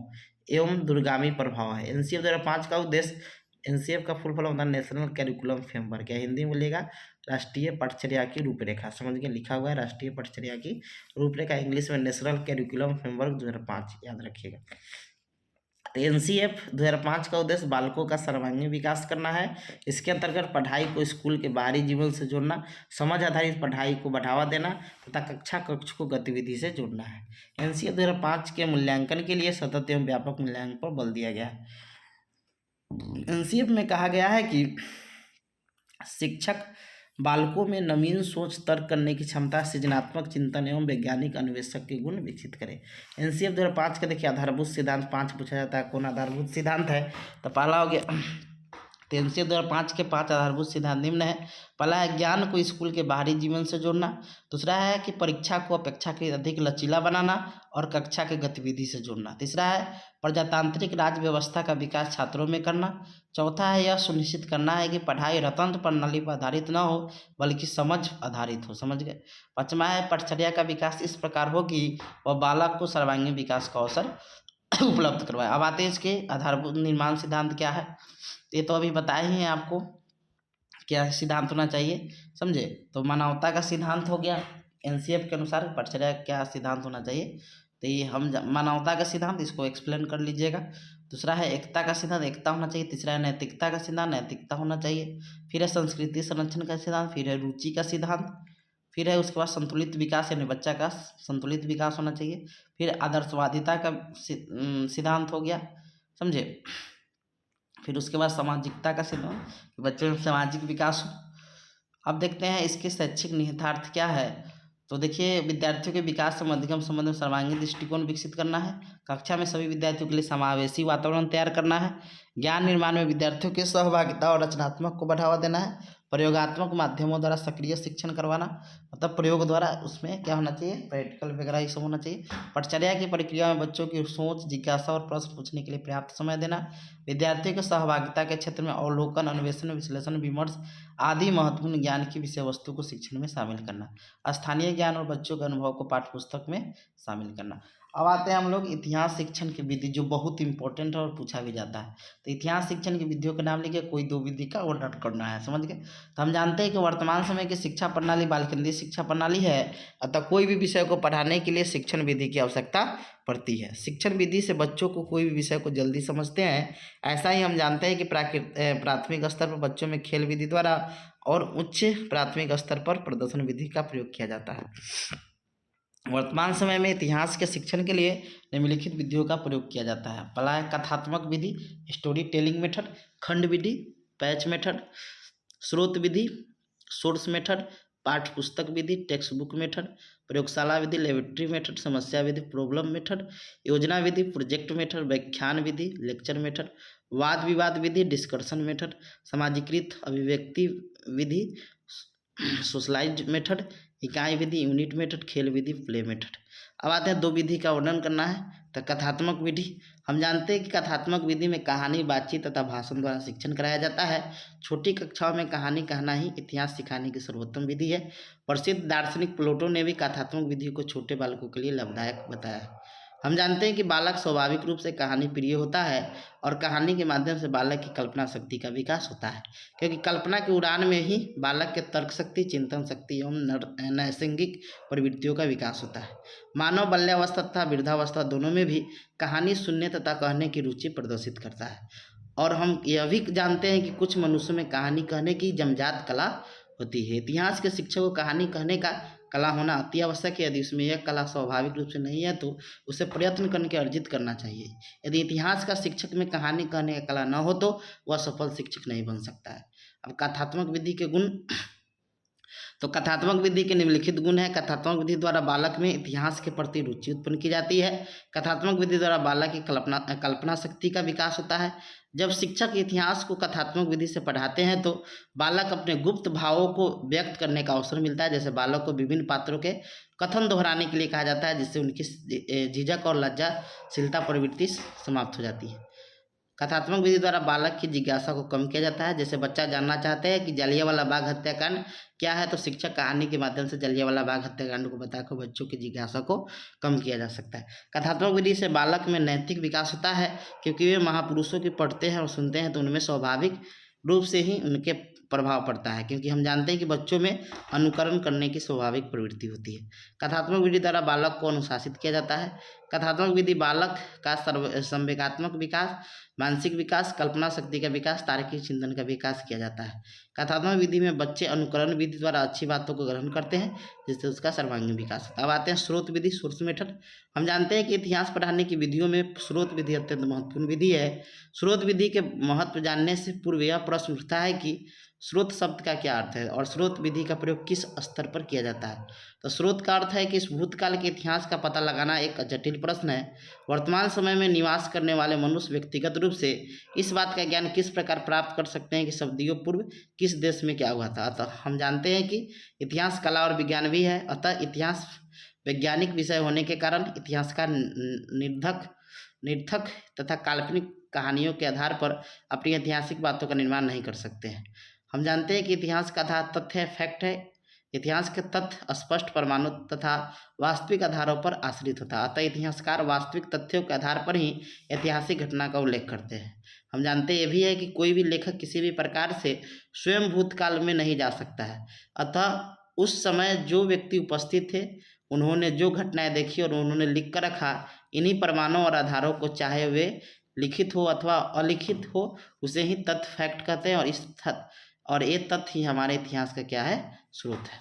एवं दूरगामी प्रभाव है। NCF 2005 का उद्देश्य, NCF का फुल फॉर्म होता है नेशनल कैरिकुलम फ्रेमवर्क, या हिंदी में बोलेगा राष्ट्रीय पटचर्या की रूपरेखा। समझ के लिखा हुआ है राष्ट्रीय पटचर्या की रूपरेखा, इंग्लिश में नेशनल कैरिकुलम फ्रेमवर्क 2005, याद रखिएगा। तो एनसीएफ 2005 का उद्देश्य बालकों का सर्वांगीण विकास करना है। इसके अंतर्गत पढ़ाई को स्कूल के बाहरी जीवन से जोड़ना, समझ आधारित पढ़ाई को बढ़ावा देना तथा कक्ष को गतिविधि से जोड़ना है। एनसीएफ 2005 के मूल्यांकन के लिए सतत एवं व्यापक मूल्यांकन पर बल दिया गया है। एनसीएफ में कहा गया है कि शिक्षक बालकों में नवीन सोच, तर्क करने की क्षमता, सृजनात्मक चिंतन एवं वैज्ञानिक अन्वेषक के गुण विकसित करें। एनसीएफ 2005 का देखिए आधारभूत सिद्धांत 5 पूछा जाता है, कौन आधारभूत सिद्धांत है? तो पहला हो गया, तो एनसीएफ 2005 के 5 आधारभूत सिद्धांत निम्न है। पहला है ज्ञान को स्कूल के बाहरी जीवन से जोड़ना। दूसरा है कि परीक्षा को अपेक्षाकृत अधिक लचीला बनाना और कक्षा के गतिविधि से जोड़ना। तीसरा है प्रजातांत्रिक राज्य व्यवस्था का विकास छात्रों में करना। चौथा है यह सुनिश्चित करना है कि पढ़ाई रटंत प्रणाली पर आधारित न हो बल्कि समझ आधारित हो। समझ गए? पाँचवा है पठचर्या का विकास इस प्रकार हो कि वह बालक को सर्वांगीण विकास का अवसर उपलब्ध करवाए। अब आते हैं इसके आधारभूत निर्माण सिद्धांत क्या है। ये तो अभी बताए ही हैं आपको क्या सिद्धांत होना चाहिए, समझे? तो मानवता का सिद्धांत हो गया एनसीएफ के अनुसार। पठचर्या क्या सिद्धांत होना चाहिए, तो ये हम मानवता का सिद्धांत, इसको एक्सप्लेन कर लीजिएगा। दूसरा है एकता का सिद्धांत, एकता होना चाहिए। तीसरा है नैतिकता का सिद्धांत, नैतिकता होना चाहिए। फिर है संस्कृति संरक्षण का सिद्धांत, फिर है रुचि का सिद्धांत, फिर है उसके बाद संतुलित विकास यानी बच्चा का संतुलित विकास होना चाहिए। फिर आदर्शवादिता का सिद्धांत हो गया, समझे? फिर उसके बाद सामाजिकता का सिद्धांत, बच्चों में सामाजिक विकास हो। अब देखते हैं इसके शैक्षिक निहितार्थ क्या है। तो देखिए विद्यार्थियों के विकास से मध्यम संबंध में सर्वांगीण दृष्टिकोण विकसित करना है। कक्षा में सभी विद्यार्थियों के लिए समावेशी वातावरण तैयार करना है। ज्ञान निर्माण में विद्यार्थियों की सहभागिता और रचनात्मक को बढ़ावा देना है। प्रयोगात्मक माध्यमों द्वारा सक्रिय शिक्षण करवाना, मतलब प्रयोग द्वारा उसमें क्या होना चाहिए, प्रैक्टिकल वगैरह ये सब होना चाहिए। पठचर्या की प्रक्रिया में बच्चों की सोच, जिज्ञासा और प्रश्न पूछने के लिए पर्याप्त समय देना। विद्यार्थियों की सहभागिता के क्षेत्र में अवलोकन, अन्वेषण, विश्लेषण, विमर्श आदि महत्वपूर्ण ज्ञान की विषय वस्तु को शिक्षण में शामिल करना। स्थानीय ज्ञान और बच्चों के अनुभव को पाठ्यपुस्तक में शामिल करना। अब आते हैं हम लोग इतिहास शिक्षण की विधि, जो बहुत इंपॉर्टेंट है और पूछा भी जाता है। तो इतिहास शिक्षण की विधियों के नाम लिखिए, कोई दो विधि का वर्णन करना है। समझ गए? तो हम जानते हैं कि वर्तमान समय की शिक्षा प्रणाली बाल केंद्रित शिक्षा प्रणाली है, अतः कोई भी विषय को पढ़ाने के लिए शिक्षण विधि की आवश्यकता पड़ती है। शिक्षण विधि से बच्चों को कोई भी विषय को जल्दी समझते हैं। ऐसा ही हम जानते हैं कि प्राथमिक स्तर पर बच्चों में खेल विधि द्वारा और उच्च प्राथमिक स्तर पर प्रदर्शन विधि का प्रयोग किया जाता है। वर्तमान समय में इतिहास के शिक्षण के लिए निम्नलिखित विधियों का प्रयोग किया जाता है। पहला है कथात्मक विधि, स्टोरी टेलिंग मेथड, खंड विधि, पैच मेथड, स्रोत विधि, सोर्स मेथड, पाठ्य पुस्तक विधि, टेक्स्ट बुक मेथड, प्रयोगशाला विधि, लेबोरेटरी मेथड, समस्या विधि, प्रॉब्लम मेथड, योजना विधि, प्रोजेक्ट मेथड, व्याख्यान विधि, लेक्चर मेथड, वाद विवाद विधि, डिस्कशन मेथड, समाजीकृत अभिव्यक्ति विधि, सोशलाइज्ड मेथड, इकाई विधि, यूनिट मेथड, खेल विधि, प्ले मेथड। अब आते हैं दो विधि का वर्णन करना है। तो कथात्मक विधि, हम जानते हैं कि कथात्मक विधि में कहानी, बातचीत तथा भाषण द्वारा शिक्षण कराया जाता है। छोटी कक्षाओं में कहानी कहना ही इतिहास सिखाने की सर्वोत्तम विधि है। प्रसिद्ध दार्शनिक प्लेटो ने भी कथात्मक विधि को छोटे बालकों के लिए लाभदायक बताया है। हम जानते हैं कि बालक स्वाभाविक रूप से कहानी प्रिय होता है और कहानी के माध्यम से बालक की कल्पना शक्ति का विकास होता है, क्योंकि कल्पना की उड़ान में ही बालक के तर्क शक्ति, चिंतन शक्ति एवं नैसर्गिक प्रवृत्तियों का विकास होता है। मानव बाल्यावस्था तथा वृद्धावस्था दोनों में भी कहानी सुनने तथा कहने की रुचि प्रदर्शित करता है। और हम यह भी जानते हैं कि कुछ मनुष्यों में कहानी कहने की जमजात कला होती है। इतिहास के शिक्षक को कहानी कहने का कला होना अति आवश्यक है। यदि उसमें यह कला स्वाभाविक रूप से नहीं है तो उसे प्रयत्न करके अर्जित करना चाहिए। यदि इतिहास का शिक्षक में कहानी कहने का कला न हो तो वह सफल शिक्षक नहीं बन सकता है। अब कथात्मक विधि के गुण, तो कथात्मक विधि के निम्नलिखित गुण है। कथात्मक विधि द्वारा बालक में इतिहास के प्रति रुचि उत्पन्न की जाती है। कथात्मक विधि द्वारा बालक की कल्पना शक्ति का विकास होता है। जब शिक्षक इतिहास को कथात्मक विधि से पढ़ाते हैं तो बालक अपने गुप्त भावों को व्यक्त करने का अवसर मिलता है। जैसे बालक को विभिन्न पात्रों के कथन दोहराने के लिए कहा जाता है, जिससे उनकी झिझक और लज्जाशीलता प्रवृत्ति समाप्त हो जाती है। कथात्मक विधि द्वारा बालक की जिज्ञासा को कम किया जाता है। जैसे बच्चा जानना चाहते हैं कि जलियांवाला बाग हत्याकांड क्या है, तो शिक्षक कहानी के माध्यम से जलियांवाला बाग हत्याकांड को बताकर बच्चों की जिज्ञासा को कम किया जा सकता है। कथात्मक विधि से बालक में नैतिक विकास होता है, क्योंकि वे महापुरुषों की पढ़ते हैं और सुनते हैं तो उनमें स्वाभाविक रूप से ही उनके प्रभाव पड़ता है, क्योंकि हम जानते हैं कि बच्चों में अनुकरण करने की स्वाभाविक प्रवृत्ति होती है। कथात्मक विधि द्वारा बालक को अनुशासित किया जाता है। कथात्मक विधि बालक का संवेगात्मक विकास, मानसिक विकास, कल्पना शक्ति का विकास, तार्किक चिंतन का विकास किया जाता है। कथात्मक विधि में बच्चे अनुकरण विधि द्वारा अच्छी बातों को ग्रहण करते हैं, जिससे उसका सर्वांगीण विकास होता है। अब आते हैं स्रोत विधि, सोर्स मेथड। हम जानते हैं कि इतिहास पढ़ाने की विधियों में स्रोत विधि अत्यंत महत्वपूर्ण विधि है। स्रोत विधि के महत्व जानने से पूर्व यह प्रश्न उठता है कि स्रोत शब्द का क्या अर्थ है और स्रोत विधि का प्रयोग किस स्तर पर किया जाता है। तो स्रोत का अर्थ है कि इस भूतकाल के इतिहास का पता लगाना एक जटिल प्रश्न है। वर्तमान समय में निवास करने वाले मनुष्य व्यक्तिगत रूप से इस बात का ज्ञान किस प्रकार प्राप्त कर सकते हैं कि सदियों पूर्व किस देश में क्या हुआ था। अतः हम जानते हैं कि इतिहास कला और विज्ञान भी है। अतः इतिहास वैज्ञानिक विषय होने के कारण इतिहासकार निरर्थक तथा काल्पनिक कहानियों के आधार पर अपनी ऐतिहासिक बातों का निर्माण नहीं कर सकते हैं। हम जानते हैं कि इतिहास का आधार तथ्य है, फैक्ट है। इतिहास के तथ्य स्पष्ट प्रमाणों तथा वास्तविक आधारों पर आश्रित होता है। अतः इतिहासकार वास्तविक तथ्यों के आधार पर ही ऐतिहासिक घटना का उल्लेख करते हैं। हम जानते ये भी है कि कोई भी लेखक किसी भी प्रकार से स्वयं भूतकाल में नहीं जा सकता है। अतः उस समय जो व्यक्ति उपस्थित थे, उन्होंने जो घटनाएं देखी और उन्होंने लिख कर रखा, इन्हीं प्रमाणों और आधारों को, चाहे वे लिखित हो अथवा अलिखित हो, उसे ही तथ्य, फैक्ट कहते हैं। और ये तथ्य ही हमारे इतिहास का क्या है, स्रोत है।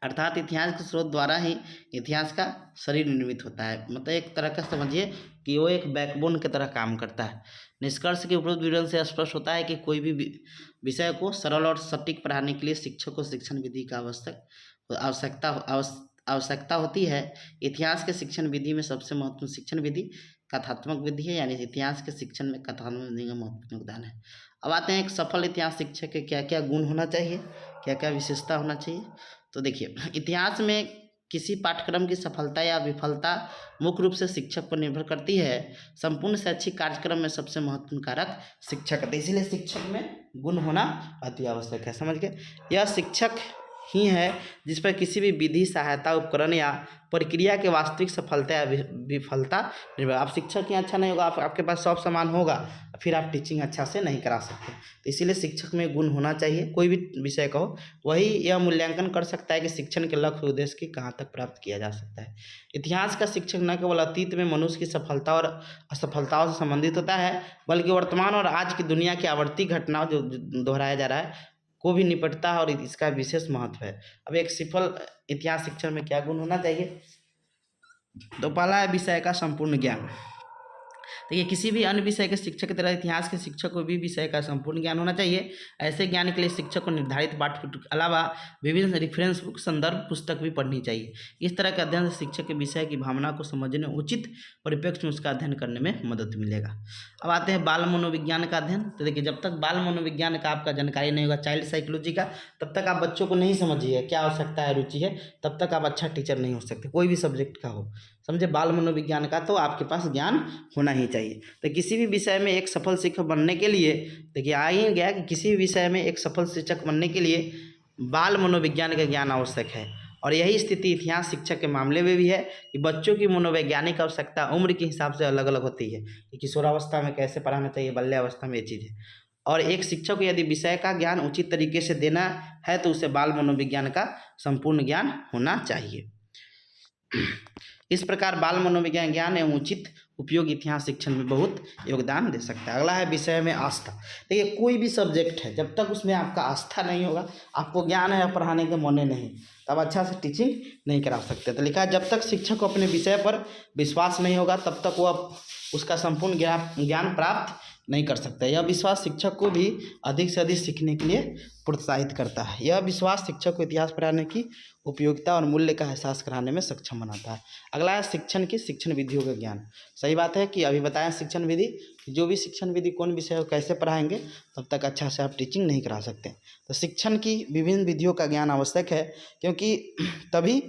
अर्थात इतिहास के स्रोत द्वारा ही इतिहास का शरीर निर्मित होता है। मतलब एक तरह का समझिए कि वो एक बैकबोन की तरह काम करता है। निष्कर्ष के उपरोक्त विवरण से स्पष्ट होता है कि कोई भी विषय को सरल और सटीक पढ़ाने के लिए शिक्षक को शिक्षण विधि का आवश्यकता होती है। इतिहास के शिक्षण विधि में सबसे महत्वपूर्ण शिक्षण विधि कथात्मक विधि है, यानी इतिहास के शिक्षण में कथात्मक विधि का महत्वपूर्ण योगदान है। अब आते हैं एक सफल इतिहास शिक्षक के क्या क्या गुण होना चाहिए, क्या क्या विशेषता होना चाहिए। तो देखिए, इतिहास में किसी पाठ्यक्रम की सफलता या विफलता मुख्य रूप से शिक्षक पर निर्भर करती है। संपूर्ण शैक्षिक कार्यक्रम में सबसे महत्वपूर्ण कारक शिक्षक है, इसलिए शिक्षक में गुण होना अति आवश्यक है। समझ गए, यह शिक्षक ही है जिस पर किसी भी विधि, सहायता, उपकरण या प्रक्रिया के वास्तविक सफलता या विफलता निर्भर। आप शिक्षक ही अच्छा नहीं होगा, आपके पास सब सामान होगा, फिर आप टीचिंग अच्छा से नहीं करा सकते। तो इसीलिए शिक्षक में गुण होना चाहिए। कोई भी विषय का हो, वही यह मूल्यांकन कर सकता है कि शिक्षण के लक्ष्य उद्देश्य की कहाँ तक प्राप्त किया जा सकता है। इतिहास का शिक्षक न केवल अतीत में मनुष्य की सफलता और असफलताओं से संबंधित होता है, बल्कि वर्तमान और आज की दुनिया की आवर्ती घटनाओं जो दोहराया जा रहा है को भी निपटता है, और इसका विशेष महत्व है। अब एक सफल इतिहास शिक्षण में क्या गुण होना चाहिए, तो पहला है विषय का संपूर्ण ज्ञान। देखिए, किसी भी अन्य विषय के शिक्षक की तरह इतिहास के शिक्षक को भी विषय का संपूर्ण ज्ञान होना चाहिए। ऐसे ज्ञान के लिए शिक्षक को निर्धारित पाठ्यपुस्तक के अलावा विभिन्न रेफरेंस बुक, संदर्भ पुस्तक भी पढ़नी चाहिए। इस तरह के अध्ययन से शिक्षक के विषय की भावना को समझने, उचित परिप्रेक्ष्य में उसका अध्ययन करने में मदद मिलेगा। अब आते हैं बाल मनोविज्ञान का अध्ययन। तो देखिए, जब तक बाल मनोविज्ञान का आपका जानकारी नहीं होगा, चाइल्ड साइकोलॉजी का, तब तक आप बच्चों को नहीं समझिए क्या आवश्यकता है, रुचि है, तब तक आप अच्छा टीचर नहीं हो सकते, कोई भी सब्जेक्ट का हो। समझे, बाल मनोविज्ञान का तो आपके पास ज्ञान होना ही चाहिए। तो किसी भी विषय में एक सफल शिक्षक बनने के लिए, देखिए आ ही गया कि किसी भी विषय में एक सफल शिक्षक बनने के लिए बाल मनोविज्ञान का ज्ञान आवश्यक है। और यही स्थिति इतिहास शिक्षक के मामले में भी है कि बच्चों की मनोवैज्ञानिक आवश्यकता उम्र के हिसाब से अलग अलग होती है कि किशोरावस्था में कैसे पढ़ाना चाहिए, बाल्यावस्था में ये चीज़ है। और एक शिक्षक को यदि विषय का ज्ञान उचित तरीके से देना है तो उसे बाल मनोविज्ञान का संपूर्ण ज्ञान होना चाहिए। इस प्रकार बाल मनोविज्ञान ज्ञान एवं उचित उपयोग इतिहास शिक्षण में बहुत योगदान दे सकता है। अगला है विषय में आस्था। देखिए, कोई भी सब्जेक्ट है, जब तक उसमें आपका आस्था नहीं होगा, आपको ज्ञान है पढ़ाने के मौने नहीं, तब अच्छा से टीचिंग नहीं करा सकते। तो लिखा है, जब तक शिक्षक को अपने विषय पर विश्वास नहीं होगा, तब तक वो उसका संपूर्ण ज्ञान प्राप्त नहीं कर सकता। यह विश्वास शिक्षक को भी अधिक से अधिक सीखने के लिए प्रोत्साहित करता है। यह विश्वास शिक्षक को इतिहास पढ़ाने की उपयोगिता और मूल्य का एहसास कराने में सक्षम बनाता है। अगला है शिक्षण विधियों का ज्ञान। सही बात है कि अभी बताएं शिक्षण विधि, जो भी शिक्षण विधि कौन विषय को कैसे पढ़ाएंगे, तब तक अच्छा से आप टीचिंग नहीं करा सकते। तो शिक्षण की विभिन्न विधियों का ज्ञान आवश्यक है, क्योंकि तभी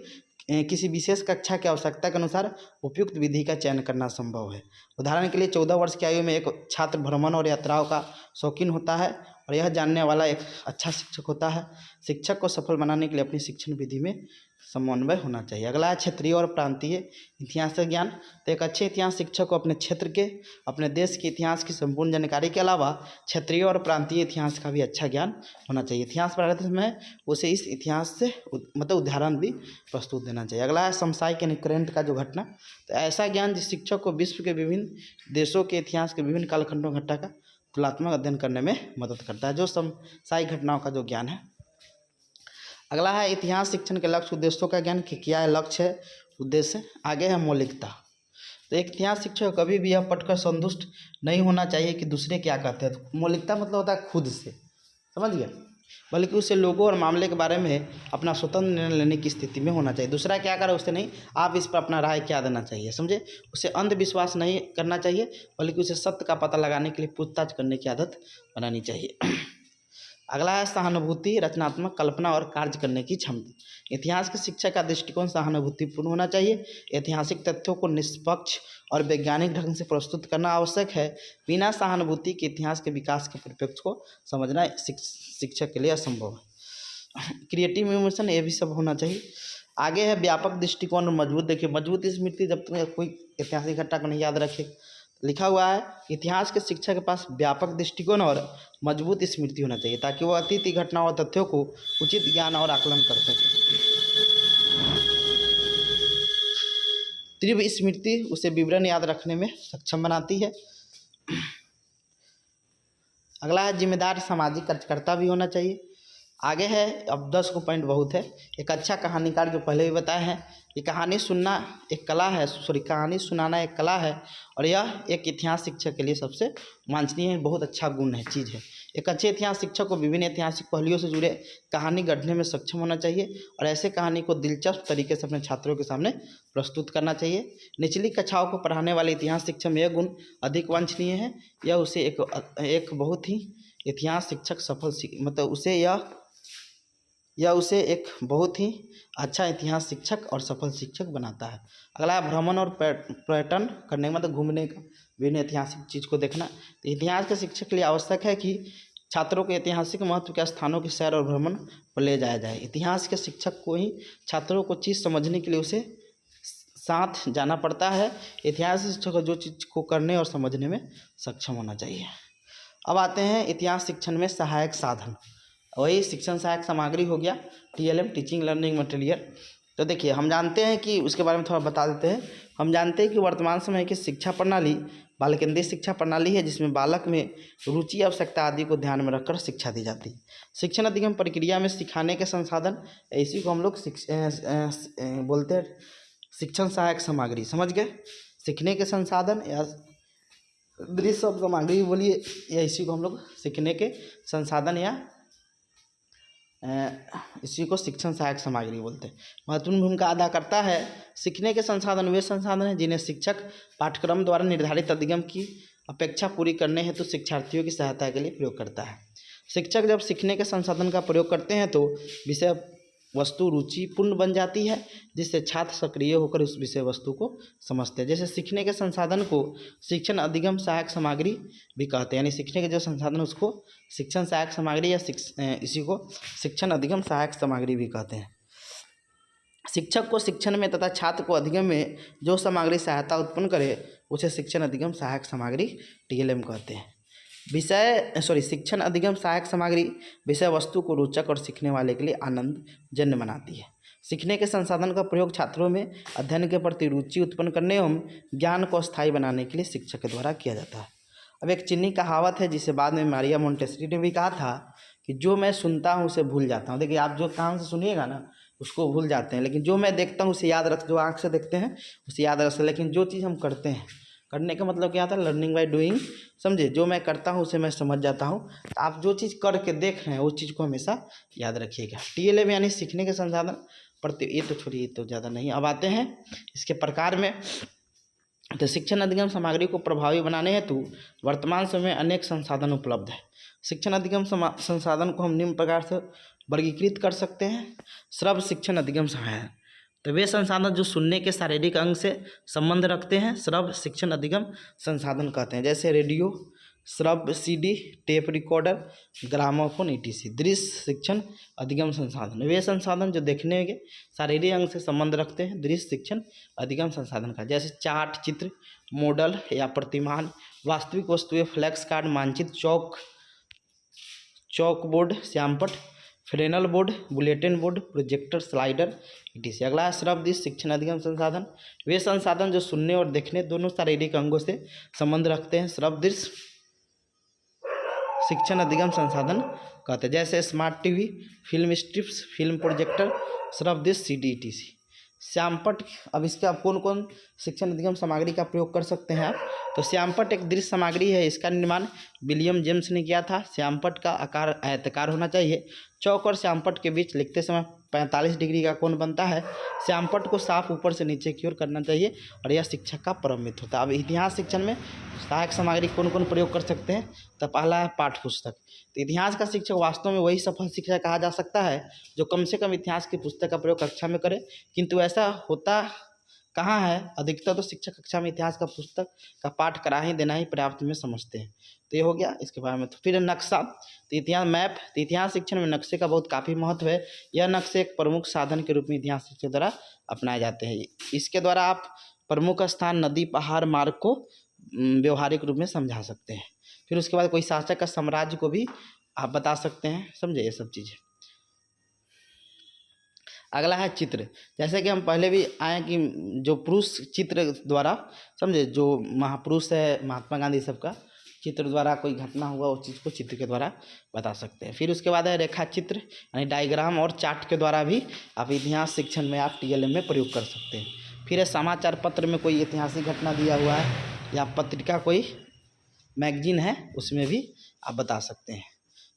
किसी विशेष कक्षा की आवश्यकता के अनुसार उपयुक्त विधि का चयन करना संभव है। उदाहरण के लिए 14 वर्ष की आयु में एक छात्र भ्रमण और यात्राओं का शौकीन होता है और यह जानने वाला एक अच्छा शिक्षक होता है। शिक्षक को सफल बनाने के लिए अपनी शिक्षण विधि में समन्वय होना चाहिए। अगला है क्षेत्रीय और प्रांतीय इतिहास का ज्ञान। तो एक अच्छे इतिहास शिक्षक को अपने क्षेत्र के, अपने देश के इतिहास की संपूर्ण जानकारी के अलावा क्षेत्रीय और प्रांतीय इतिहास का भी अच्छा ज्ञान होना चाहिए। इतिहास पढ़ाते समय उसे इस इतिहास से मतलब उदाहरण भी प्रस्तुत देना चाहिए। अगला है समसामयिक यानी करंट का जो घटना। तो ऐसा ज्ञान जिस शिक्षक को विश्व के विभिन्न देशों के इतिहास के विभिन्न कालखंडों घटना का तुलनात्मक अध्ययन करने में मदद करता है, जो समसामयिक घटनाओं का जो ज्ञान है। अगला है इतिहास शिक्षण के लक्ष्य उद्देश्यों का ज्ञान कि क्या है लक्ष्य है, उद्देश्य। आगे है मौलिकता। तो एक इतिहास शिक्षक कभी भी यह पढ़कर संतुष्ट नहीं होना चाहिए कि दूसरे क्या कहते हैं। तो मौलिकता मतलब होता है खुद से, समझ गए, बल्कि उसे लोगों और मामले के बारे में अपना स्वतंत्र निर्णय लेने की स्थिति में होना चाहिए। दूसरा क्या करे उससे नहीं, आप इस पर अपना राय क्या देना चाहिए, समझे। उसे अंधविश्वास नहीं करना चाहिए, बल्कि उसे सत्य का पता लगाने के लिए पूछताछ करने की आदत बनानी चाहिए। अगला है सहानुभूति, रचनात्मक कल्पना और कार्य करने की क्षमता। इतिहास के शिक्षा का दृष्टिकोण सहानुभूतिपूर्ण होना चाहिए। ऐतिहासिक तथ्यों को निष्पक्ष और वैज्ञानिक ढंग से प्रस्तुत करना आवश्यक है। बिना सहानुभूति के इतिहास के विकास के परिप्रेक्ष्य को समझना शिक्षक के लिए असंभव है। क्रिएटिव इमोशन ये भी सब होना चाहिए। आगे है व्यापक दृष्टिकोण और मजबूत। देखिए मजबूत स्मृति, जब तक कोई ऐतिहासिक घटना को नहीं याद रखे, लिखा हुआ है इतिहास के शिक्षक के पास व्यापक दृष्टिकोण और मजबूत स्मृति होना चाहिए, ताकि वह अतीत घटनाओं और तथ्यों को उचित ज्ञान और आकलन कर सके। तीव्र स्मृति उसे विवरण याद रखने में सक्षम बनाती है। अगला है जिम्मेदार सामाजिक कार्यकर्ता भी होना चाहिए। आगे है, अब 10 को पॉइंट बहुत है। एक अच्छा कहानीकार, जो पहले भी बताए हैं, ये कहानी सुनना एक कला है, कहानी सुनाना एक कला है, और यह एक इतिहास शिक्षक के लिए सबसे वांछनीय बहुत अच्छा गुण है, चीज़ है। एक अच्छे इतिहास शिक्षक को विभिन्न ऐतिहासिक पहलुओं से जुड़े कहानी गढ़ने में सक्षम होना चाहिए, और ऐसे कहानी को दिलचस्प तरीके से अपने छात्रों के सामने प्रस्तुत करना चाहिए। निचली कक्षाओं को पढ़ाने वाले इतिहास शिक्षक में यह गुण अधिक वांछनीय है। यह उसे एक बहुत ही इतिहास शिक्षक मतलब उसे एक बहुत ही अच्छा इतिहास शिक्षक और सफल शिक्षक बनाता है। अगला है भ्रमण और पर्यटन करने, मतलब घूमने का, विभिन्न ऐतिहासिक चीज़ को देखना। तो इतिहास के शिक्षक के लिए आवश्यक है कि छात्रों को ऐतिहासिक महत्व के स्थानों के सैर और भ्रमण पर ले जाया जाए। इतिहास के शिक्षक को ही छात्रों को चीज़ समझने के लिए उसे साथ जाना पड़ता है। इतिहास शिक्षक को जो चीज़ को करने और समझने में सक्षम होना चाहिए। अब आते हैं इतिहास शिक्षण में सहायक साधन। वही शिक्षण सहायक सामग्री हो गया, TLM टीचिंग लर्निंग मटेरियल। तो देखिए हम जानते हैं कि उसके बारे में थोड़ा बता देते हैं। हम जानते हैं कि वर्तमान समय की शिक्षा प्रणाली बाल केंद्रित शिक्षा प्रणाली है, जिसमें बालक में रुचि, आवश्यकता आदि को ध्यान में रखकर शिक्षा दी जाती है। शिक्षण अधिगम प्रक्रिया में सिखाने के संसाधन, इसी को हम लोग बोलते हैं शिक्षण सहायक सामग्री, समझ गए। सीखने के संसाधन या दृश्य सामग्री बोलिए, या इसी को हम लोग सीखने के संसाधन या इसी को शिक्षण सहायक सामग्री बोलते हैं। महत्वपूर्ण भूमिका अदा करता है। सीखने के संसाधन वे संसाधन हैं जिन्हें शिक्षक पाठ्यक्रम द्वारा निर्धारित अधिगम की अपेक्षा पूरी करने हेतु शिक्षार्थियों की सहायता के लिए प्रयोग करता है। शिक्षक जब सीखने के संसाधन का प्रयोग करते हैं तो विषय वस्तु रुचिपूर्ण बन जाती है, जिससे छात्र सक्रिय होकर उस विषय वस्तु को समझते हैं। जैसे सीखने के संसाधन को शिक्षण अधिगम सहायक सामग्री भी कहते हैं, यानी सीखने के जो संसाधन उसको शिक्षण सहायक सामग्री या इसी को शिक्षण अधिगम सहायक सामग्री भी कहते हैं। शिक्षक को शिक्षण में तथा छात्र को अधिगम में जो सामग्री सहायता उत्पन्न करे उसे शिक्षण अधिगम सहायक सामग्री TLM कहते हैं। शिक्षण अधिगम सहायक सामग्री विषय वस्तु को रोचक और सीखने वाले के लिए आनंदजन्य बनाती है। सीखने के संसाधन का प्रयोग छात्रों में अध्ययन के प्रति रुचि उत्पन्न करने एवं ज्ञान को स्थायी बनाने के लिए शिक्षक के द्वारा किया जाता है। अब एक चीनी कहावत है जिसे बाद में मारिया मोंटेसरी ने भी कहा था कि जो मैं सुनता हूँ उसे भूल जाता हूँ। देखिए आप जो कान से सुनिएगा ना उसको भूल जाते हैं, लेकिन जो मैं देखता हूँ उसे याद रख, जो आँख से देखते हैं उसे याद रख, लेकिन जो चीज़ हम करते हैं, करने का मतलब क्या था, लर्निंग बाय डूइंग, समझे। जो मैं करता हूँ उसे मैं समझ जाता हूँ। तो आप जो चीज़ करके देख रहे हैं उस चीज़ को हमेशा याद रखिएगा। TLM यानी सीखने के संसाधन प्रति, ये तो छोड़िए, तो ज़्यादा नहीं। अब आते हैं इसके प्रकार में। तो शिक्षण अधिगम सामग्री को प्रभावी बनाने हेतु वर्तमान समय में अनेक संसाधन उपलब्ध है। शिक्षण अधिगम संसाधन को हम निम्न प्रकार से वर्गीकृत कर सकते हैं। श्रव्य शिक्षण अधिगम सहायक, तो वे संसाधन जो सुनने के शारीरिक अंग से संबंध रखते हैं श्रव्य शिक्षण अधिगम संसाधन कहते हैं। जैसे रेडियो, श्रव्य CD, tape recorder, gramophone etc. दृश्य शिक्षण अधिगम संसाधन, वे संसाधन जो देखने के शारीरिक अंग से संबंध रखते हैं दृश्य शिक्षण अधिगम संसाधन का, जैसे चार्ट, चित्र, मॉडल या प्रतिमान, वास्तविक वस्तुएं, फ्लैक्स कार्ड, मानचित्र, चौक बोर्ड, श्यामपट, flannel board, bulletin board, projector, slider etc. अगला है श्रव्य दृश्य शिक्षण अधिगम संसाधन, वे संसाधन जो सुनने और देखने दोनों शारीरिक अंगों से संबंध रखते हैं श्रव्य दृश्य शिक्षण अधिगम संसाधन कहते हैं, जैसे smart TV, film strips, film projector, श्रव्य दृश्य सीडी ईटीसी। श्यामपट, अब इसके आप कौन कौन शिक्षण अधिगम सामग्री का प्रयोग कर सकते हैं आप, तो श्यामपट एक दृश्य सामग्री है, इसका निर्माण विलियम जेम्स ने किया था। श्यामपट का आकार आयताकार होना चाहिए। चौक और श्यामपट के बीच लिखते समय 45 डिग्री का कोण बनता है। श्यामपट को साफ ऊपर से नीचे की ओर करना चाहिए और यह शिक्षक का परम मित्र होता है। अब इतिहास शिक्षण में सहायक सामग्री कौन कौन प्रयोग कर सकते हैं, तो पहला है पाठ्य पुस्तक। तो इतिहास का शिक्षक वास्तव में वही सफल शिक्षक कहा जा सकता है जो कम से कम इतिहास की पुस्तक का प्रयोग कक्षा में करे, किंतु ऐसा होता कहाँ है, अधिकतर तो शिक्षक कक्षा में इतिहास का पुस्तक का पाठ करा ही देना ही पर्याप्त में समझते हैं। तो ये हो गया इसके बारे में। तो फिर नक्शा, तो इतिहास मैप, तो इतिहास शिक्षण में नक्शे का बहुत काफ़ी महत्व है। यह नक्शे एक प्रमुख साधन के रूप में इतिहास शिक्षण द्वारा अपनाए जाते हैं। इसके द्वारा आप प्रमुख स्थान, नदी, पहाड़, मार्ग को व्यवहारिक रूप में समझा सकते हैं। फिर उसके बाद कोई शासक का साम्राज्य को भी आप बता सकते हैं, समझे ये सब चीज़ें। अगला है चित्र, जैसे कि हम पहले भी आए कि जो पुरुष चित्र द्वारा, समझे, जो महापुरुष है महात्मा गांधी सबका चित्र द्वारा कोई घटना हुआ उस चीज़ को चित्र के द्वारा बता सकते हैं। फिर उसके बाद है रेखा चित्र, यानी डायग्राम और चार्ट के द्वारा भी आप इतिहास शिक्षण में आप टीएलएम में प्रयोग कर सकते हैं। फिर है समाचार पत्र में कोई ऐतिहासिक घटना दिया हुआ है या पत्रिका कोई मैगजीन है उसमें भी आप बता सकते हैं।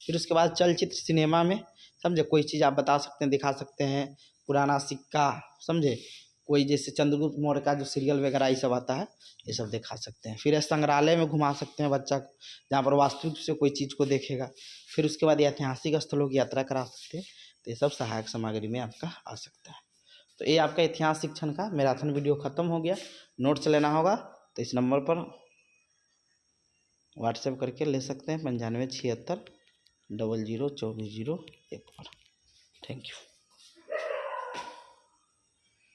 फिर उसके बाद चलचित्र, सिनेमा में, समझे, कोई चीज़ आप बता सकते हैं, दिखा सकते हैं, पुराना सिक्का, समझे, कोई जैसे चंद्रगुप्त मौर्य का जो सीरियल वगैरह ये सब आता है ये सब दिखा सकते हैं। फिर संग्रहालय में घुमा सकते हैं बच्चा को, जहाँ पर वास्तविक से कोई चीज़ को देखेगा। फिर उसके बाद ऐतिहासिक स्थलों की यात्रा करा सकते हैं। तो ये सब सहायक सामग्री में आपका आ सकता है। तो ये आपका इतिहास शिक्षण का मैराथन वीडियो ख़त्म हो गया। नोट्स लेना होगा तो इस नंबर पर व्हाट्सएप करके ले सकते हैं 9576 00 2401 पर। Thank you.